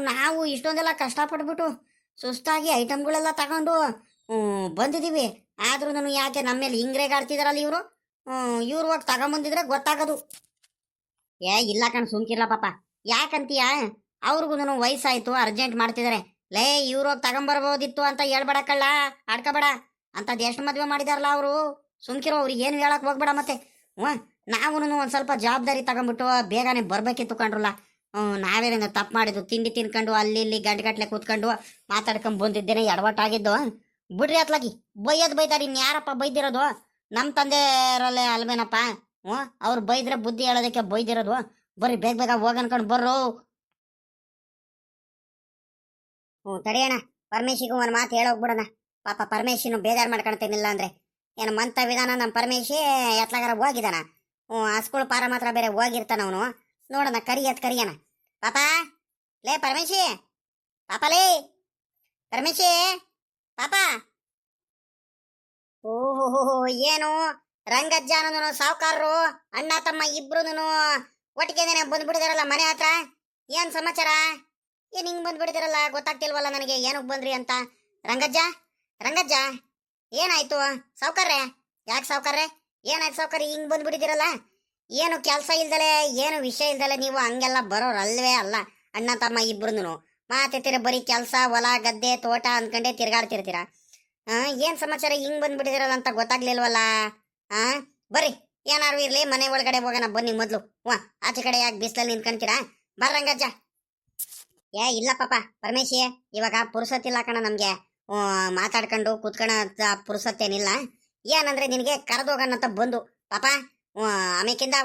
ನಾವು ಇಷ್ಟೊಂದೆಲ್ಲ ಕಷ್ಟಪಟ್ಬಿಟ್ಟು ಸುಸ್ತಾಗಿ ಐಟಮ್ಗಳೆಲ್ಲ ತಗೊಂಡು ಬಂದಿದ್ದೀವಿ. ಆದ್ರೂ ನಾನು ಯಾಕೆ ನಮ್ಮ ಮೇಲೆ ಹಿಂಗ್ರೇಗಾಡ್ತಿದಾರಲ್ಲ ಇವರು. ಇವ್ರು ಹೋಗಿ ತಗೊಂಬಂದಿದ್ರೆ ಗೊತ್ತಾಗೋದು. ಏ ಇಲ್ಲ ಕಣ್, ಸುಮ್ಕಿರ್ಲ ಪಾಪ. ಯಾಕಂತೀಯ? ಅವ್ರಿಗೂ ನಾನು ವಯಸ್ಸಾಯ್ತು, ಅರ್ಜೆಂಟ್ ಮಾಡ್ತಿದ್ದಾರೆ. ಲೇ, ಇವ್ರು ಹೋಗಿ ತಗೊಂಬರ್ಬೋದಿತ್ತು ಅಂತ ಹೇಳ್ಬೇಡ ಕಳ್ಳ, ಆಡ್ಕೋಬೇಡ. ಅಂತದ್ ಎಷ್ಟು ಮದ್ವೆ ಮಾಡಿದಾರಲ್ಲ ಅವರು. ಸುಮ್ಕಿರೋ, ಅವ್ರಿಗೆ ಏನು ಹೇಳಕ್ ಹೋಗ್ಬೇಡ ಮತ್ತೆ. ನಾವು ಒಂದ್ ಸ್ವಲ್ಪ ಜವಾಬ್ದಾರಿ ತಗೊಂಡ್ಬಿಟ್ಟು ಬೇಗನೆ ಬರ್ಬೇಕಿತ್ತು ಕಣ್ರಲ್ಲ. ನಾವೇನೇನು ತಪ್ಪು ಮಾಡಿದ್ದು, ತಿಂಡಿ ತಿನ್ಕೊಂಡು ಅಲ್ಲಿ ಇಲ್ಲಿ ಗಂಟೆಗಟ್ಲೆ ಕೂತ್ಕೊಂಡು ಮಾತಾಡ್ಕೊಂಡ್ ಬಂದಿದ್ದೇನೆ, ಎಡವಟ್ಟಾಗಿದ್ದು. ಬಿಡ್ರಿ ಅತ್ಲಾಗಿ, ಬೈಯೋದು ಬೈತಾರೆ. ಇನ್ಯಾರಪ್ಪ ಬೈದಿರೋದು? ನಮ್ಮ ತಂದೆರಲ್ಲೇ ಅಲ್ವೇನಪ್ಪ. ಅವ್ರು ಬೈದ್ರೆ ಬುದ್ಧಿ ಹೇಳೋದಕ್ಕೆ ಬೈದಿರೋದು. ಬರ್ರಿ ಬೇಗ ಬೇಗ ಹೋಗ ಅನ್ಕೊಂಡು ಬರ್ರು. ತಡಿಯೋಣ, ಪರಮೇಶಿಗೂ ಒಂದು ಮಾತು ಹೇಳೋಗ್ಬಿಡೋಣ. ಪಾಪ ಪರಮೇಶಿನು ಬೇಜಾರು ಮಾಡ್ಕೊಳ್ತೇನಿಲ್ಲ ಅಂದ್ರೆ. ಏನು ಮಂತ ವಿಧಾನ ನಮ್ಮ ಪರಮೇಶಿ ಎತ್ಲಾಗಾರ ಹೋಗಿದಾನ. ಆ ಸ್ಕೂಲ್ ಪಾರ ಮಾತ್ರ ಬೇರೆ ಹೋಗಿರ್ತಾನ ಅವನು. ನೋಡೋಣ, ಕರಿಯಣ. ಪಾಪ ಲೇ ಪರಮೇಶಿ, ಪಾಪ ಲೇ ಪರಮೇಶಿ, ಪಾಪ. ಓಹೋ, ಏನು ರಂಗಜ್ಜಾನನು ಸಾವುಕಾರರು ಅಣ್ಣ ತಮ್ಮ ಇಬ್ರು ಒಟ್ಟಿಗೆ ಬಂದ್ಬಿಟ್ಟಿದಾರಲ್ಲ ಮನೆ ಹತ್ರ. ಏನ್ ಸಮಾಚಾರ? ಏನ್ ಹಿಂಗ್ ಬಂದ್ಬಿಟ್ಟಿದಾರಲ್ಲ, ಗೊತ್ತಾಗ್ತಿಲ್ವಲ್ಲ ನನಗೆ ಏನಕ್ ಬಂದ್ರಿ ಅಂತ. ರಂಗಜ್ಜ ಏನಾಯ್ತು ಸಾವುಕಾರ್ರೆ? ಯಾಕೆ ಸಾವುಕಾರ್ರೆ, ಏನಾಯ್ತು ಸಾವುಕಾರ್ರೆ ಹಿಂಗ್ ಬಂದ್ಬಿಟ್ಟಿದಿರಲ್ಲ? ಏನು ಕೆಲಸ ಇಲ್ದಲೆ, ಏನು ವಿಷಯ ಇಲ್ದಲೆ ನೀವು ಹಂಗೆಲ್ಲ ಬರೋರಲ್ವೇ ಅಲ್ಲ. ಅಣ್ಣ ತಮ್ಮ ಇಬ್ರು ಮಾತೆತ್ತಿರ ಬರೀ ಕೆಲಸ, ಹೊಲ ಗದ್ದೆ ತೋಟ ಅಂದ್ಕೊಂಡೆ ತಿರ್ಗಾಡ್ತಿರ್ತೀರ. ಏನ್ ಸಮಾಚಾರ ಹಿಂಗ್ ಬಂದ್ಬಿಟ್ಟಿದಿರಲ್ಲ ಅಂತ ಗೊತ್ತಾಗ್ಲಿಲ್ವಲ್ಲ. ಬರ್ರಿ, ಏನಾರು ಇರ್ಲಿ, ಮನೆ ಒಳಗಡೆ ಹೋಗೋಣ ಬನ್ನಿ ಮೊದ್ಲು. ಆಚೆ ಕಡೆ ಯಾಕೆ ಬಿಸಿಲಲ್ಲಿ ನಿಂತ್ಕೊಂತೀರಾ? ಬರ್ರಂಗಜ್ಜ. ಏ ಇಲ್ಲ ಪಾಪ ಪರಮೇಶಿ, ಇವಾಗ ಪುರುಸತ್ತಿಲ್ಲ ಕಣ ನಮ್ಗೆ. ಮಾತಾಡ್ಕೊಂಡು ಕೂತ್ಕೊಳ ಪುರುಸತ್ತೇನಿಲ್ಲ. ಏನಂದ್ರೆ ನಿನಗೆ ಕರೆದೋಗೋಣಂತ ಬಂದು ಪಾಪ. ಆಮೇಕಿಂದ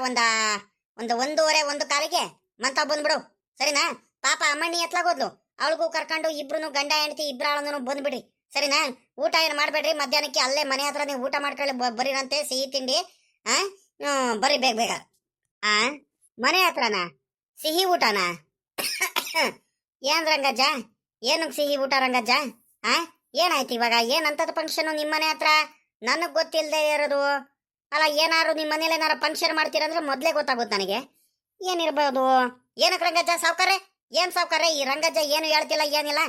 ಒಂದೂವರೆ 1 ಕಾಲಿಗೆ ಮಂತ ಬಂದ್ಬಿಡು, ಸರಿನಾ? ಪಾಪ ಅಮ್ಮಣ್ಣಿ ಎತ್ಲಾಗೋದ್ಲು, ಅವಳಿಗೂ ಕರ್ಕೊಂಡು ಇಬ್ರು ಗಂಡ ಹೆಂಡತಿ ಇಬ್ರಾಳನ್ನು ಬಂದ್ಬಿಡ್ರಿ, ಸರಿನಾ? ಊಟ ಏನು ಮಾಡ್ಬೇಡ್ರಿ, ಮಧ್ಯಾಹ್ನಕ್ಕೆ ಅಲ್ಲೇ ಮನೆ ಹತ್ರ ನೀವು ಊಟ ಮಾಡ್ಕೊಳ್ಳಿ ಬರೀರಂತೆ, ಸಿಹಿ ತಿಂಡಿ. ಬರ್ರಿ ಬೇಗ ಬೇಗ. ಮನೆ ಹತ್ರನಾ ಸಿಹಿ ಊಟನಾ? ಏನ್ ರಂಗಜ್ಜ, ಏನಕ್ಕೆ ಸಿಹಿ ಊಟ ರಂಗಜ್ಜ? ಏನಾಯ್ತು ಇವಾಗ? ಏನಂತದ ಫಂಕ್ಷನ್ ನಿಮ್ಮ ಮನೆ ಹತ್ರ? ನನಗ್ ಗೊತ್ತಿಲ್ಲದೆ ಇರೋದು ಅಲ್ಲ. ಏನಾರು ನಿಮ್ಮ ಮನೇಲಿ ಏನಾರು ಫಂಕ್ಷನ್ ಮಾಡ್ತೀರಂದ್ರೆ ಮೊದ್ಲೇ ಗೊತ್ತಾಗುತ್ತೆ ನನಗೆ. ಏನಿರ್ಬೋದು? ಏನಕ್ಕೆ ರಂಗಜ್ಜ? ಸಾವ್ಕಾರೆ, ಏನ್ ಸಾವ್ಕಾರೆ? ಈ ರಂಗಜ್ಜ ಏನು ಹೇಳ್ತಿಲ್ಲ, ಏನಿಲ್ಲ.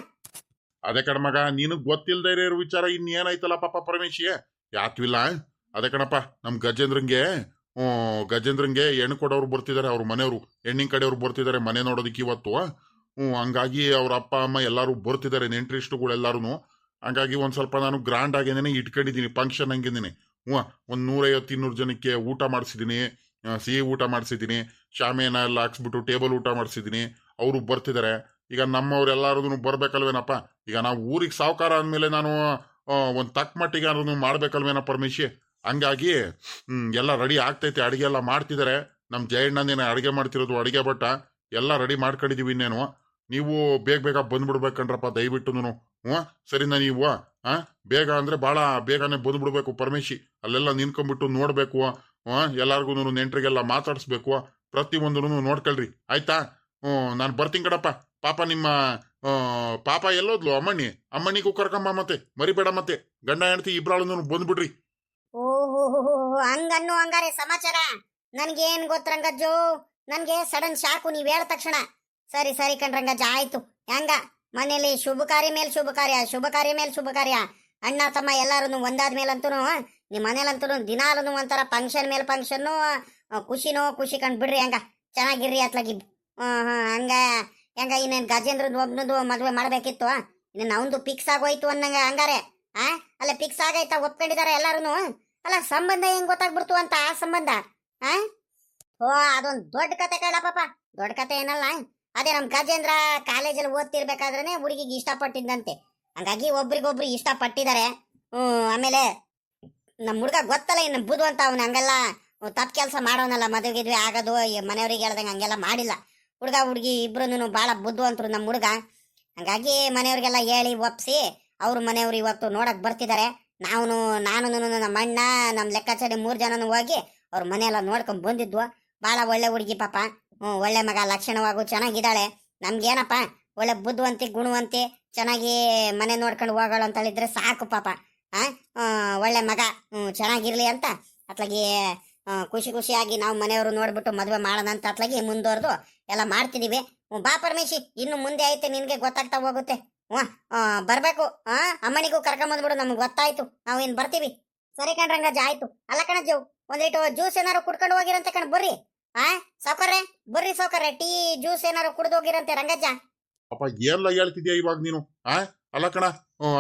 ಅದೇ ಕಣ ಮಗ, ನಿನಗ್ ಗೊತ್ತಿಲ್ದೇ ಇರೋ ವಿಚಾರ ಇನ್ನೇನಾಯ್ತಲ್ಲ ಪಾಪ ಪರಮೇಶಿ, ಯಾತ್ವಿಲ್ಲ. ಅದೇ ಕಣಪ್ಪ, ನಮ್ ಗಜೇಂದ್ರಂಗೆ ಹೆಣ್ಣು ಕೊಡೋರು ಬರ್ತಿದ್ದಾರೆ, ಅವ್ರ ಮನೆಯವರು ಹೆಣ್ಣಿನ ಕಡೆಯವ್ರು ಬರ್ತಿದ್ದಾರೆ ಮನೆ ನೋಡೋದಕ್ಕೆ ಇವತ್ತು. ಹಂಗಾಗಿ ಅವ್ರ ಅಪ್ಪ ಅಮ್ಮ ಎಲ್ಲಾರು ಬರ್ತಿದ್ದಾರೆ, ನೆಂಟ್ರಿಸ್ಟುಗಳೆಲ್ಲಾರು. ಹಂಗಾಗಿ ಒಂದ್ ಸ್ವಲ್ಪ ನಾನು ಗ್ರಾಂಡ್ ಆಗೇನೆ ಇಟ್ಕೊಂಡಿದ್ದೀನಿ ಫಂಕ್ಷನ್ ಹಂಗಿದ್ದೀನಿ. ಒಂದ್ 150-200 ಜನಕ್ಕೆ ಊಟ ಮಾಡಿಸಿದೀನಿ, ಸಿಹಿ ಊಟ ಮಾಡಿಸಿದೀನಿ, ಶಾಮಿಯಾನ ಎಲ್ಲ ಹಾಕ್ಸ್ಬಿಟ್ಟು ಟೇಬಲ್ ಊಟ ಮಾಡಿಸಿದೀನಿ. ಅವರು ಬರ್ತಿದ್ದಾರೆ. ಈಗ ನಮ್ಮವ್ರೆಲ್ಲಾರು ಬರ್ಬೇಕಲ್ವೇನಪ್ಪ. ಈಗ ನಾವು ಊರಿಗೆ ಸಾವುಕಾರ ಅಂದ್ಮೇಲೆ ನಾನು ಒಂದ್ ತಕ್ಕ ಮಟ್ಟಿಗೆ ಮಾಡ್ಬೇಕಲ್ವೇನ ಪರಮೇಶಿ. ಹಂಗಾಗಿ ಎಲ್ಲ ರೆಡಿ ಆಗ್ತೈತೆ, ಅಡಿಗೆ ಎಲ್ಲ ಮಾಡ್ತಿದ್ದಾರೆ. ನಮ್ ಜಯಣ್ಣನೇನ ಅಡಿಗೆ ಮಾಡ್ತಿರೋದು, ಅಡಿಗೆ ಭಟ್ಟ ಎಲ್ಲ ರೆಡಿ ಮಾಡ್ಕೊಂಡಿದೀವಿ. ಇನ್ನೇನು ನೀವು ಬೇಗ ಬೇಗ ಬಂದ್ಬಿಡ್ಬೇಕಂಡ್ರಪ್ಪ ದಯವಿಟ್ಟು. ಸರಿನಾ? ನೀವು ಬೇಗ ಅಂದ್ರೆ ಬಹಳ ಬೇಗನೆ ಬಂದ್ಬಿಡ್ಬೇಕು ಪರಮೇಶಿ. ಅಲ್ಲೆಲ್ಲ ನಿನ್ಕೊಂಡ್ಬಿಟ್ಟು ನೋಡ್ಬೇಕು, ಎಲ್ಲಾರ್ಗು ನೆಂಟ್ರಿಗೆಲ್ಲ ಮಾತಾಡಿಸ್ಬೇಕು, ಪ್ರತಿಯೊಂದು ನೋಡ್ಕೊಳ್ರಿ, ಆಯ್ತಾ? ನಾನು ಬರ್ತೀನಿ ಕಡಪ್ಪ. ಪಾಪ ನಿಮ್ಮ ಪಾಪ ಎಲ್ಲೋದ್ಲು ಅಮ್ಮಣ್ಣಿಗೂ ಕರ್ಕೊಂಬ, ಮತ್ತೆ ಮರಿಬೇಡ, ಮತ್ತೆ ಗಂಡ ಹೆಂಡತಿ ಇಬ್ರಾಳು ಬಂದ್ಬಿಡ್ರಿ. ಓಹೋ, ಹಂಗನ್ನು ಹಂಗಾರೆ ಸಮಾಚಾರ. ನನ್ಗೇನ್ ಗೊತ್ತರಂಗಜ್ಜು, ನನ್ಗೆ ಸಡನ್ ಶಾಕು ನೀವ್ ಹೇಳ ತಕ್ಷಣ. ಸರಿ ಸರಿ ಕಣ್ರಂಗಜ್ಜ, ಆಯ್ತು. ಹೆಂಗ ಮನೇಲಿ ಶುಭ ಕಾರ್ಯ ಮೇಲೆ ಶುಭ ಕಾರ್ಯ, ಶುಭ ಕಾರ್ಯ ಮೇಲೆ ಶುಭ ಕಾರ್ಯ. ಅಣ್ಣ ತಮ್ಮ ಎಲ್ಲಾರು ಒಂದಾದ್ಮೇಲಂತೂ ನಿಮ್ ಮನೇಲಂತೂ ದಿನಾಲು ಒಂಥರ ಫಂಕ್ಷನ್ ಮೇಲೆ ಫಂಕ್ಷನ್ನು, ಖುಷಿ ಕಂಡು ಬಿಡ್ರಿ. ಹಂಗ ಚೆನ್ನಾಗಿರ್ರಿ ಅತ್ಲಾಗಿ. ಹಂಗ ಹೆಂಗ ಇನ್ನೇನ್ ಗಜೇಂದ್ರದ್ ಒಬ್ನದು ಮದ್ವೆ ಮಾಡ್ಬೇಕಿತ್ತು, ಇನ್ನೇನು ಅವಂದು ಫಿಕ್ಸ್ ಆಗೋಯ್ತು ಅನ್ನಂಗ. ಹಂಗಾರೆ ಅಲ್ಲ ಫಿಕ್ಸ್ ಆಗೈತಾ, ಒಪ್ಕೊಂಡಿದಾರೆ ಎಲ್ಲಾರು. ಅಲ್ಲ ಸಂಬಂಧ ಹೆಂಗ್ ಗೊತ್ತಾಗ್ಬಿಡ್ತು ಅಂತ? ಆ ಸಂಬಂಧ ಅದೊಂದ್ ದೊಡ್ಡ ಕತೆ ಕಣ ಪಾಪ. ದೊಡ್ಡ ಕತೆ ಏನಲ್ಲ. ಅದೇ ನಮ್ ಗಜೇಂದ್ರ ಕಾಲೇಜಲ್ಲಿ ಓದ್ತಿರ್ಬೇಕಾದ್ರೆ ಹುಡುಗಿಗೆ ಇಷ್ಟಪಟ್ಟಿದ್ದಂತೆ. ಹಂಗಾಗಿ ಒಬ್ರಿಗೊಬ್ರು ಇಷ್ಟಪಟ್ಟಿದ್ದಾರೆ. ಆಮೇಲೆ ನಮ್ ಹುಡ್ಗ ಗೊತ್ತಲ್ಲ, ಇನ್ನು ಬುದ್ವಂತ ಅವನು ಹಂಗೆಲ್ಲ ತಪ್ಪು ಕೆಲಸ ಮಾಡೋನಲ್ಲ. ಮದುವೆಗಿದ್ವಿ ಆಗೋದು ಮನೆಯವ್ರಿಗೆ ಹೇಳ್ದಂಗೆ ಹಂಗೆಲ್ಲ ಮಾಡಿಲ್ಲ. ಹುಡುಗಿ ಇಬ್ರು ಭಾಳ ಬುದ್ಧಿವಂತರು ನಮ್ಮ ಹುಡುಗ. ಹಂಗಾಗಿ ಮನೆಯವ್ರಿಗೆಲ್ಲ ಹೇಳಿ ಒಪ್ಸಿ ಅವ್ರ ಮನೆಯವ್ರು ಇವತ್ತು ನೋಡಕ್ ಬರ್ತಿದ್ದಾರೆ. ನಾನು ನಮ್ಮ ಅಣ್ಣ, ನಮ್ಮ ಲೆಕ್ಕಾಚಾರಿ 3 ಜನನು ಹೋಗಿ ಅವ್ರ ಮನೆಯೆಲ್ಲ ನೋಡ್ಕೊಂಡ್ ಬಂದಿದ್ವು. ಭಾಳ ಒಳ್ಳೆ ಹುಡುಗಿ ಪಾಪ. ಒಳ್ಳೆ ಮಗ, ಲಕ್ಷಣವಾಗು ಚೆನ್ನಾಗಿದ್ದಾಳೆ. ನಮ್ಗೇನಪ್ಪ, ಒಳ್ಳೆ ಬುದ್ಧಿವಂತಿ ಗುಣವಂತಿ, ಚೆನ್ನಾಗಿ ಮನೆ ನೋಡ್ಕೊಂಡು ಹೋಗೋಳು ಅಂತ ಹೇಳಿದ್ರೆ ಸಾಕು ಪಾಪ. ಒಳ್ಳೆ ಮಗ, ಚೆನ್ನಾಗಿರ್ಲಿ ಅಂತ ಅತ್ಲಾಗಿ ಖುಷಿಯಾಗಿ ನಾವು ಮನೆಯವರು ನೋಡ್ಬಿಟ್ಟು ಮದುವೆ ಮಾಡೋಣ ಅಂತ ಅತ್ಲಾಗಿ ಮುಂದುವರೆದು ಎಲ್ಲ ಮಾಡ್ತಿದೀವಿ. ಬಾ ಪರಮೇಶಿ, ಇನ್ನು ಮುಂದೆ ಐತೆ ನಿನ್ಗೆ ಗೊತ್ತಾಗ್ತಾ ಹೋಗುತ್ತೆ. ಹ್ಞೂ ಬರಬೇಕು ಅಮ್ಮನಿಗೂ ಕರ್ಕೊಂಬಂದ್ಬಿಡು, ನಮ್ಗೆ ಗೊತ್ತಾಯ್ತು, ನಾವು ಇನ್ನು ಬರ್ತೀವಿ. ಸರಿ ಕಣ್ ರಂಗಜ್ಜ, ಆಯ್ತು. ಅಲ್ಲ ಕಣಜ್ಜು, ಒಂದಿಟ್ಟು ಜ್ಯೂಸ್ ಏನಾರು ಕುಡ್ಕೊಂಡು ಹೋಗಿರಂತೆ ಕಣ್, ಬರ್ರಿ. ಸಾವ್ಕಾರ್ರೆ, ಬರ್ರಿ ಸಾವ್ಕಾರ್ರೆ, ಟೀ ಜ್ಯೂಸ್ ಏನಾರು ಕುಡ್ದು ಹೋಗಿರಂತೆ ರಂಗಜ್ಜ. ಅಪ್ಪ ಎಲ್ಲ ಹೇಳ್ತಿದ್ಯಾ ಇವಾಗ ನೀನು? ಅಲ್ಲ ಕಣ,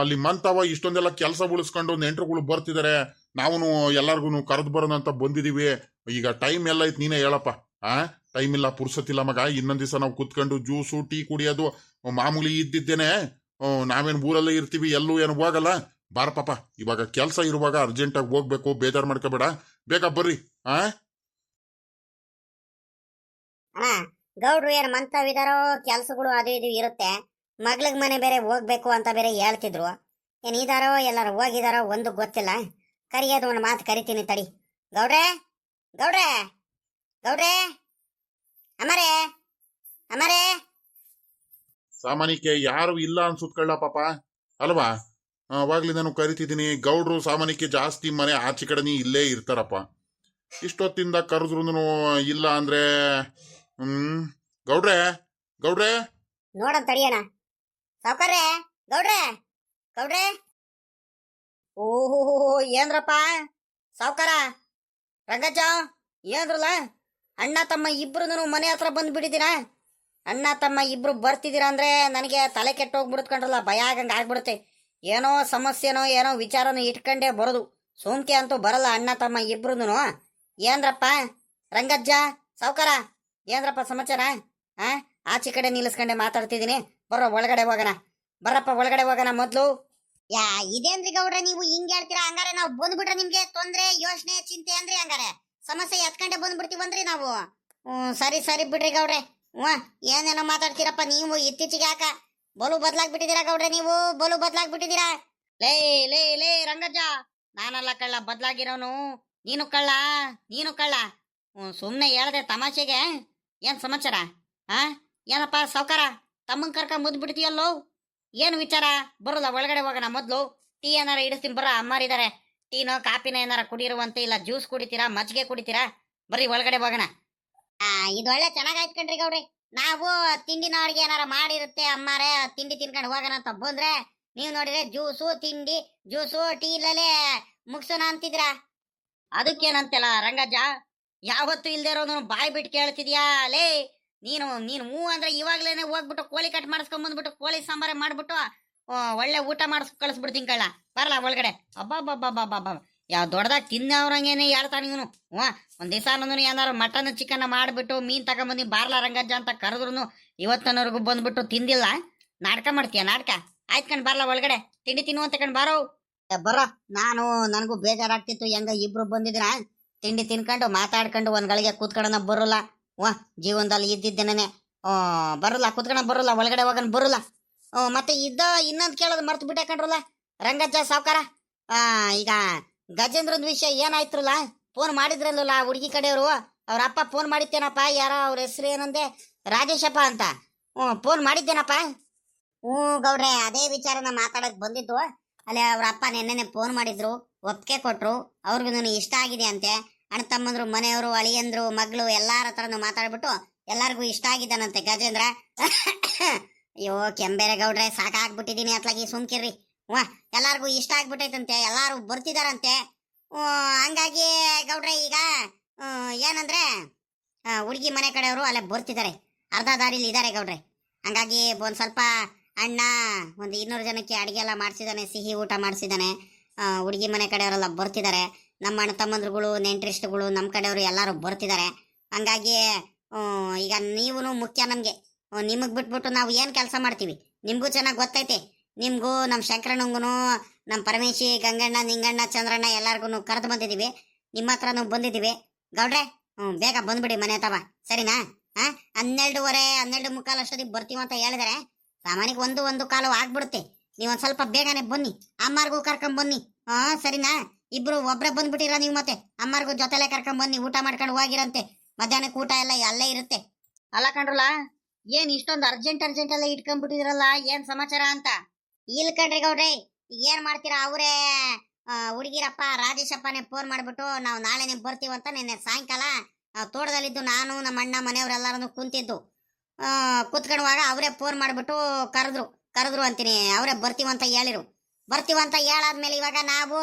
ಅಲ್ಲಿ ಮಂತವ ಇಷ್ಟೊಂದೆಲ್ಲ ಕೆಲಸ ಉಳಿಸ್ಕೊಂಡು ನೆಂಟ್ರುಗಳು ಬರ್ತಿದ್ದಾರೆ, ನಾವು ಎಲ್ಲಾರ್ಗು ಕರೆದು ಬರೋಣ ಅಂತ ಬಂದಿದೀವಿ. ಈಗ ಟೈಮ್ ಎಲ್ಲ ಐತ್, ನೀನೇ ಹೇಳಪ್ಪ. ಟೈಮ್ ಇಲ್ಲ, ಪುರ್ಸತ್ತಿಲ್ಲ ಮಗ. ಇನ್ನೊಂದ್ ದಿವಸ ನಾವು ಕುತ್ಕೊಂಡು ಜ್ಯೂಸು ಟೀ ಕುಡಿಯೋದು ಮಾಮೂಲಿ ಇದ್ದಿದ್ದೇನೆ. ನಾವೇನು ಊರಲ್ಲೇ ಇರ್ತೀವಿ, ಎಲ್ಲೂ ಏನು ಹೋಗಲ್ಲ. ಬಾರ ಪಾಪ, ಇವಾಗ ಕೆಲಸ ಇರುವಾಗ ಅರ್ಜೆಂಟಾಗಿ ಹೋಗ್ಬೇಕು, ಬೇಜಾರು ಮಾಡ್ಕೋಬೇಡ, ಬೇಗ ಬರ್ರಿ. ಅಣ್ಣ, ಗೌಡ್ರು ಏನು ಮಂತವಿದಾರೋ, ಕೆಲ್ಸಗಳು ಅದು ಇದು ಇರುತ್ತೆ. ಮಗ್ಳಿಗ್ ಮನೆ ಬೇರೆ ಹೋಗ್ಬೇಕು ಅಂತ ಬೇರೆ ಹೇಳ್ತಿದ್ರು. ಏನಿದಾರೋ ಎಲ್ಲಾರು ಹೋಗಿದಾರೋ ಒಂದು ಗೊತ್ತಿಲ್ಲ. ಕರಿಯೋದು ಒಂದು ಮಾತು ಕರಿತೀನಿ ತಡಿ. ಗೌಡ್ರೆ, ಗೌಡ್ರೆ, ಗೌಡ್ರೆ, ಅಮರೇ, ಅಮರೇ. ಸಾಮಾನ್ಯಕ್ಕೆ ಯಾರು ಇಲ್ಲ ಅನ್ಸುತ್ಕೊಳ್ಳ ಪಾಪ, ಅಲ್ವಾ? ಅವಾಗ್ಲಿ ನಾನು ಕರಿತಿದ್ದೀನಿ. ಗೌಡ್ರು ಸಾಮಾನ್ಯಕ್ಕೆ ಜಾಸ್ತಿ ಮನೆ ಆಚೆ ಕಡೆನೇ ಇಲ್ಲೇ ಇರ್ತಾರಪ್ಪ. ಇಷ್ಟೊತ್ತಿಂದ ಕರೆದ್ರು ಇಲ್ಲ ಅಂದ್ರೆ ಗೌಡ್ರೆ, ಗೌಡ್ರೆ, ನೋಡಂ ತಡಿಯಣ. ಸಾವ್ಕಾರ್ರೆ, ಗೌಡ್ರೆ, ಗೌಡ್ರೆ. ಓಹೋ, ಏನ್ರಪ್ಪ ಸಾವ್ಕಾರ, ರಂಗಜ್ಜ, ಏನ್ರಲ್ಲ? ಅಣ್ಣ ತಮ್ಮ ಇಬ್ರು ಮನೆ ಹತ್ರ ಬಂದ್ಬಿಟ್ಟಿದ್ದೀರಾ? ಅಣ್ಣ ತಮ್ಮ ಇಬ್ರು ಬರ್ತಿದ್ದೀರಾ ಅಂದ್ರೆ ನನಗೆ ತಲೆ ಕೆಟ್ಟೋಗ್ಬಿಡುತ್ತೆ ಕಣ್ರಲ್ಲ, ಭಯ ಆಗಂಗೆ ಆಗ್ಬಿಡುತ್ತೆ. ಏನೋ ಸಮಸ್ಯೆನೋ ಏನೋ ವಿಚಾರನೋ ಇಟ್ಕೊಂಡೇ ಬರೋದು, ಸೋಂಕೆ ಅಂತೂ ಬರಲ್ಲ. ಅಣ್ಣ ತಮ್ಮ ಇಬ್ರು ಏನ್ರಪ್ಪ? ರಂಗಜ್ಜ, ಸಾವ್ಕಾರ, ಏನ್ರಪ್ಪ ಸಮಾಚಾರ? ಆಚೆ ಕಡೆ ನಿಲ್ಲಿಸ್ಕೊಂಡೆ ಮಾತಾಡ್ತಿದ್ದೀನಿ. ಬರೋ ಒಳಗಡೆ ಹೋಗೋಣ, ಬರ್ರಪ್ಪ ಒಳಗಡೆ ಹೋಗೋಣ ಮೊದ್ಲು. ಇದೇನ್ರಿ ಗೌಡ್ರೆ, ನೀವು ಹಿಂಗೆ ಹೇಳ್ತೀರಾ? ಹಂಗಾರೆ ನಾವು ಬಂದ್ಬಿಟ್ರೆ ನಿಮ್ಗೆ ತೊಂದ್ರೆ, ಯೋಚನೆ, ಚಿಂತೆ ಅಂದ್ರಿ? ಹಂಗಾರೆ ಸಮಸ್ಯೆ ಎತ್ಕೊಂಡೆ ಬಂದ್ಬಿಡ್ತೀವಂದ್ರಿ ನಾವು? ಸರಿ ಸರಿ ಬಿಡ್ರಿ ಗೌಡ್ರೆ. ಏನೇನೋ ಮಾತಾಡ್ತೀರಪ್ಪ ನೀವು. ಇತ್ತೀಚೆಗೆ ಯಾಕ ಬಲು ಬದ್ಲಾಗ್ಬಿಟ್ಟಿದ್ದೀರಾ ಗೌಡ್ರೆ, ನೀವು ಬಲು ಬದ್ಲಾಗ್ಬಿಟ್ಟಿದ್ದೀರಾ. ಲೇ ಲೇ ಲೇ ರಂಗಜ್ಜ, ನಾನಲ್ಲ ಕಳ್ಳ, ಬದ್ಲಾಗಿರೋನು ನೀನು ಕಳ್ಳ, ನೀನು ಕಳ್ಳ. ಸುಮ್ಮನೆ ಹೇಳ್ದೆ ತಮಾಷೆಗೆ. ಏನ್ ಸಮಾಚಾರ? ಏನಪ್ಪ ಸಾವ್ಕಾರ, ತಮ್ಮನ್ ಕರ್ಕ ಮುದ್ಬಿಡ್ತೀಯಲ್ಲೋ, ಏನು ವಿಚಾರ? ಬರೋಲ್ಲ, ಒಳಗಡೆ ಹೋಗೋಣ ಮೊದ್ಲು. ಟೀ ಏನಾರ ಇಡಿಸ್ತೀನಿ, ಬರ, ಅಮ್ಮಾರಿದ್ದಾರೆ. ಟೀನೋ ಕಾಪಿನ ಏನಾರ ಕುಡಿರುವಂತೆ, ಇಲ್ಲ ಜ್ಯೂಸ್ ಕುಡಿತೀರಾ, ಮಜ್ಜಿಗೆ ಕುಡಿತೀರಾ? ಬರ್ರಿ ಒಳಗಡೆ ಹೋಗೋಣ. ಇದು ಒಳ್ಳೆ ಚೆನ್ನಾಗಾಯ್ತು ಕಣ್ರಿ ಗೌಡ್ರಿ. ನಾವು ತಿಂಡಿನ ಅಡ್ಗೆ ಏನಾರ ಮಾಡಿರುತ್ತೆ ಅಮ್ಮಾರೆ, ತಿಂಡಿ ತಿನ್ಕೊಂಡು ಹೋಗೋಣ ಅಂತ ಬಂದ್ರೆ ನೀವು ನೋಡಿದ್ರೆ ಜ್ಯೂಸು ತಿಂಡಿ, ಜ್ಯೂಸು ಟೀ ಇಲ್ಲಲೇ ಮುಗ್ಸೋಣ ಅಂತಿದ್ರ. ಅದಕ್ಕೇನಂತೆಲ್ಲ ರಂಗಜ್ಜ, ಯಾವತ್ತು ಇಲ್ದೇ ಇರೋನು ಬಾಯ್ ಬಿಟ್ಟು ಕೇಳ್ತಿದ್ಯಾ ಲೇ? ನೀನು ಹೂ ಅಂದ್ರೆ ಇವಾಗ್ಲೇನೆ ಹೋಗ್ಬಿಟ್ಟು ಕೋಳಿ ಕಟ್ ಮಾಡಿಸ್ಕೊಂಡ್ ಬಂದ್ಬಿಟ್ಟು ಕೋಳಿ ಸಾಂಬಾರ ಮಾಡ್ಬಿಟ್ಟು ಒಳ್ಳೆ ಊಟ ಮಾಡಿಸ್ ಕಳಿಸ್ಬಿಡ್ತೀನಿ ಕಳ್ಳ. ಬರಲ್ಲ ಒಳಗಡೆ. ಅಬ್ಬಾ, ಯಾವ ದೊಡ್ಡದಾಗ ತಿನ್ನವ್ರಂಗೇನೆ ಹೇಳ್ತಾನೆ ಇವನು. ಒಂದ್ ದಿವಸ ಅನ್ನೋನು ಏನಾರು ಮಟನ್ ಚಿಕನ್ ಮಾಡ್ಬಿಟ್ಟು ಮೀನ್ ತಗೊಂಬಂದಿ ಬಾರ್ಲ ರಂಗಜ್ಜ ಅಂತ ಕರೆದ್ರು ಇವತ್ತನವರೆಗೂ ಬಂದ್ಬಿಟ್ಟು ತಿಂದಿಲ್ಲ. ನಾಟಕ ಮಾಡ್ತೀಯ ನಾಟಕ? ಆಯ್ತ್ಕಂಡ್ ಬಾರ್ಲ ಒಳಗಡೆ, ತಿಂಡಿ ತಿನ್ನುವಂತ ಕಣ್ ಬಾರೋ. ಬರೋ, ನನಗೂ ಬೇಜಾರಾಗ್ತಿತ್ತು. ಹೆಂಗ ಇಬ್ರು ಬಂದಿದ್ರ, ತಿಂಡಿ ತಿನ್ಕೊಂಡು ಮಾತಾಡ್ಕೊಂಡು ಒಂದ್ ಗಳಿಗೆ ಕೂತ್ಕೊಳ್ಳೋಣ ಬರೋಲ್ಲ. ಜೀವನದಲ್ಲಿ ಇದ್ದಿದ್ದೇನೆ. ಬರೋಲ್ಲ, ಕೂತ್ಕೊಳ ಬರೋಲ್ಲ, ಒಳಗಡೆ ಹೋಗೋಣ ಬರೋಲ್ಲ. ಮತ್ತೆ ಇನ್ನೊಂದು ಕೇಳೋದು ಮರ್ತು ಬಿಟ್ಟೆ ಕಣ್ರಲ್ಲ ರಂಗಜ್ಜ ಸಾವ್ಕಾರ. ಈಗ ಗಜೇಂದ್ರನ್ ವಿಷಯ ಏನಾಯ್ತ್ರಲ್ಲ? ಫೋನ್ ಮಾಡಿದ್ರಲ್ಲ ಹುಡುಗಿ ಕಡೆಯವರು, ಅವ್ರ ಅಪ್ಪ ಫೋನ್ ಮಾಡಿದ್ದೇನಪ್ಪ. ಯಾರ ಅವ್ರ ಹೆಸರು ಏನಂದೆ? ರಾಜೇಶಪ್ಪ ಅಂತ. ಫೋನ್ ಮಾಡಿದ್ದೇನಪ್ಪ. ಗೌಡ್ರೆ, ಅದೇ ವಿಚಾರನ ಮಾತಾಡಕ್ ಬಂದಿದ್ದು. ಅಲ್ಲಿ ಅವ್ರ ಅಪ್ಪ ನೆನ್ನೆನೆ ಫೋನ್ ಮಾಡಿದ್ರು, ಒಪ್ಪಿಗೆ ಕೊಟ್ರು. ಅವ್ರಿಗೂ ಇಷ್ಟ ಆಗಿದೆ ಅಂತೆ. ಅಣ್ಣ ತಮ್ಮಂದ್ರು, ಮನೆಯವರು, ಅಳಿಯಂದ್ರು, ಮಗಳು ಎಲ್ಲಾರ ಹತ್ರನು ಮಾತಾಡ್ಬಿಟ್ಟು ಎಲ್ಲಾರ್ಗು ಇಷ್ಟ ಆಗಿದ್ದಾನಂತೆ ಗಜೇಂದ್ರ. ಅಯ್ಯೋ ಕೆಂಬೇರೆ ಗೌಡ್ರೆ, ಸಾಕಾಗ್ಬಿಟ್ಟಿದೀನಿ ಅತ್ಲಾಗಿ, ಸುಮ್ಕಿರ್ರಿ. ಎಲ್ಲಾರ್ಗು ಇಷ್ಟ ಆಗ್ಬಿಟ್ಟೈತಂತೆ, ಎಲ್ಲಾರು ಬರ್ತಿದಾರಂತೆ. ಹಂಗಾಗಿ ಗೌಡ್ರೆ ಈಗ ಏನಂದ್ರೆ ಹುಡುಗಿ ಮನೆ ಕಡೆಯವರು ಅಲ್ಲೇ ಬರ್ತಿದ್ದಾರೆ, ಅರ್ಧ ದಾರಿಲಿ ಇದ್ದಾರೆ ಗೌಡ್ರೆ. ಹಂಗಾಗಿ ಒಂದ್ ಸ್ವಲ್ಪ ಅಣ್ಣ ಒಂದು 200 ಜನಕ್ಕೆ ಅಡಿಗೆ ಎಲ್ಲ ಮಾಡಿಸಿದಾನೆ, ಸಿಹಿ ಊಟ ಮಾಡಿಸಿದಾನೆ. ಹುಡುಗಿ ಮನೆ ಕಡೆಯವರೆಲ್ಲ ಬರ್ತಿದ್ದಾರೆ. ನಮ್ಮ ಅಣ್ಣ ತಮ್ಮಂದ್ರುಗಳು, ನೆಂಟ್ರಿಸ್ಟ್ಗಳು, ನಮ್ಮ ಕಡೆಯವರು ಎಲ್ಲರೂ ಬರ್ತಿದ್ದಾರೆ. ಹಂಗಾಗಿ ಈಗ ನೀವು ಮುಖ್ಯ ನಮಗೆ. ನಿಮಗೆ ಬಿಟ್ಬಿಟ್ಟು ನಾವು ಏನು ಕೆಲಸ ಮಾಡ್ತೀವಿ? ನಿಮಗೂ ಚೆನ್ನಾಗಿ ಗೊತ್ತೈತೆ. ನಿಮಗೂ, ನಮ್ಮ ಶಂಕರಣ್ಣಂಗೂ, ನಮ್ಮ ಪರಮೇಶಿ, ಗಂಗಣ್ಣ, ನಿಂಗಣ್ಣ, ಚಂದ್ರಣ್ಣ ಎಲ್ಲರಿಗೂ ಕರೆದು ಬಂದಿದ್ದೀವಿ. ನಿಮ್ಮ ಹತ್ರನೂ ಬಂದಿದ್ದೀವಿ ಗೌಡ್ರೆ. ಬೇಗ ಬಂದ್ಬಿಡಿ ಮನೆ ತವ, ಸರಿನಾ? 12:15, 12:45 ಅಷ್ಟೊತ್ತಿಗೆ ಬರ್ತೀವಂತ ಹೇಳಿದರೆ ಸಾಮಾನ್ಯಕ್ಕೆ 1:15 ಆಗ್ಬಿಡುತ್ತೆ. ನೀವೊಂದು ಸ್ವಲ್ಪ ಬೇಗನೆ ಬನ್ನಿ, ಅಮ್ಮಾರ್ಗೂ ಕರ್ಕೊಂಡ್ ಬನ್ನಿ. ಸರಿನಾ? ಇಬ್ರು ಒಬ್ರೆ ಬಂದ್ಬಿಟ್ಟಿರ ನೀವು. ಮತ್ತೆ ಅಮ್ಮಾರ್ಗೂ ಜೊತೆಲೆ ಕರ್ಕೊಂಡ್ ಬನ್ನಿ, ಊಟ ಮಾಡ್ಕೊಂಡು ಹೋಗಿರಂತೆ. ಮಧ್ಯಾಹ್ನಕ್ಕೆ ಊಟ ಎಲ್ಲ ಅಲ್ಲೇ ಇರುತ್ತೆ. ಅಲ್ಲ ಕಣ್ರಲ್ಲ, ಏನ್ ಇಷ್ಟೊಂದು ಅರ್ಜೆಂಟ್ ಎಲ್ಲ ಇಟ್ಕೊಂಡ್ಬಿಟ್ಟಿದ್ರಲ್ಲ, ಏನ್ ಸಮಾಚಾರ ಅಂತ? ಇಲ್ಲ ಕಣ್ರಿ ಗೌಡ್ರೆ, ಏನ್ ಮಾಡ್ತೀರಾ? ಅವರೇ ಹುಡುಗಿರಪ್ಪ ರಾಜೇಶಪ್ಪನೇ ಫೋನ್ ಮಾಡ್ಬಿಟ್ಟು ನಾವು ನಾಳೆನೆ ಬರ್ತೀವಂತ ನಿನ್ನೆ ಸಾಯಂಕಾಲ ತೋಟದಲ್ಲಿದ್ದು ನಾನು, ನಮ್ಮ ಅಣ್ಣ, ಮನೆಯವರೆಲ್ಲರೂ ಕುಂತಿದ್ದು. ಕುತ್ಕೊಳ್ಳುವಾಗ ಅವರೇ ಫೋನ್ ಮಾಡ್ಬಿಟ್ಟು ಕರೆದ್ರು. ಕರೆದ್ರು ಅಂತೀನಿ, ಅವರೇ ಬರ್ತೀವಂತ ಹೇಳಿರು. ಬರ್ತೀವಂತ ಹೇಳಾದ್ಮೇಲೆ ಇವಾಗ ನಾವು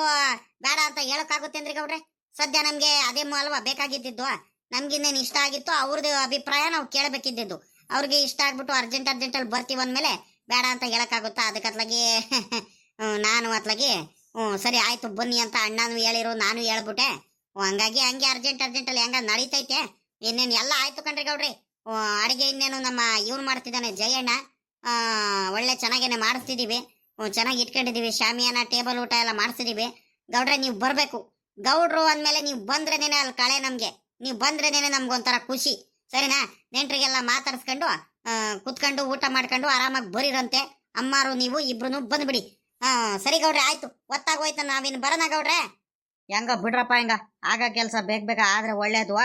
ಬೇಡ ಅಂತ ಹೇಳಕ್ಕಾಗುತ್ತೇನ್ರಿ ಗೌಡ್ರೆ? ಸದ್ಯ ನಮ್ಗೆ ಅದೇ ಅಲ್ವಾ ಬೇಕಾಗಿದ್ದು. ನಮ್ಗಿನ್ನೇನು ಇಷ್ಟ ಆಗಿತ್ತು, ಅವ್ರದ್ದು ಅಭಿಪ್ರಾಯ ನಾವು ಕೇಳಬೇಕಿದ್ದು. ಅವ್ರಿಗೆ ಇಷ್ಟ ಆಗ್ಬಿಟ್ಟು ಅರ್ಜೆಂಟಲ್ಲಿ ಬರ್ತೀವಿ ಅಂದಮೇಲೆ ಬೇಡ ಅಂತ ಹೇಳಕ್ಕಾಗುತ್ತಾ? ಅದಕ್ಕತ್ಲಾಗಿ ನಾನು ಅತ್ಲಾಗಿ ಸರಿ ಆಯ್ತು ಬನ್ನಿ ಅಂತ ಅಣ್ಣನೂ ಹೇಳಿರು, ನಾನು ಹೇಳ್ಬಿಟ್ಟೆ. ಹಂಗಾಗಿ ಹಂಗೆ ಅರ್ಜೆಂಟಲ್ಲಿ ಹೆಂಗ ನಡೀತೈತೆ. ಇನ್ನೇನು ಎಲ್ಲ ಆಯ್ತು ಕಣ್ರಿ ಗೌಡ್ರಿ. ಅಡಿಗೆ ಇನ್ನೇನು ನಮ್ಮ ಇವ್ನು ಮಾಡ್ತಿದ್ದಾನೆ ಜಯಣ್ಣ, ಒಳ್ಳೆ ಚೆನ್ನಾಗೇನೆ ಮಾಡಿಸ್ತಿದೀವಿ, ಚೆನ್ನಾಗಿ ಇಟ್ಕೊಂಡಿದೀವಿ. ಶಾಮಿಯಾನ ಟೇಬಲ್ ಊಟ ಎಲ್ಲ ಮಾಡಿಸ್ತಿದೀವಿ. ಗೌಡ್ರೆ ನೀವು ಬರಬೇಕು. ಗೌಡ್ರು ಅಂದಮೇಲೆ ನೀವು ಬಂದ್ರೇನೇನೆ ಅಲ್ಲಿ ಕಳೆ ನಮಗೆ. ನೀವು ಬಂದ್ರೇನೇನೆ ನಮ್ಗೊಂಥರ ಖುಷಿ, ಸರಿನಾ? ನೆಂಟ್ರಿಗೆಲ್ಲ ಮಾತಾಡ್ಸ್ಕೊಂಡು ಕುತ್ಕೊಂಡು ಊಟ ಮಾಡ್ಕೊಂಡು ಆರಾಮಾಗಿ ಬರೀರಂತೆ. ಅಮ್ಮಾರು ನೀವು ಇಬ್ರು ಬಂದ್ಬಿಡಿ. ಸರಿ ಗೌಡ್ರೆ, ಆಯ್ತು. ಒತ್ತಾಗೋಯ್ತು, ನಾವಿನ್ ಬರೋಣ ಗೌಡ್ರೆ. ಹೆಂಗ ಬಿಡ್ರಪ್ಪ, ಹೆಂಗ ಆಗ ಕೆಲಸ ಬೇಗ ಆದ್ರೆ ಒಳ್ಳೇದು.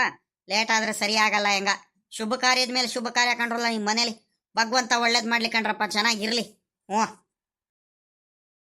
ಲೇಟ್ ಆದ್ರೆ ಸರಿ ಆಗಲ್ಲ. ಹೆಂಗ ಶುಭ ಕಾರ್ಯದ ಮೇಲೆ ಶುಭ ಕಾರ್ಯ ಕಂಡ್ರಲ್ಲ ನಿಮ್ಮ ಮನೇಲಿ. ಭಗವಂತ ಒಳ್ಳೇದ್ ಮಾಡ್ಲಿ ಕಣ್ರಪ್ಪ, ಚೆನ್ನಾಗಿರ್ಲಿ. ಹ್ಞೂ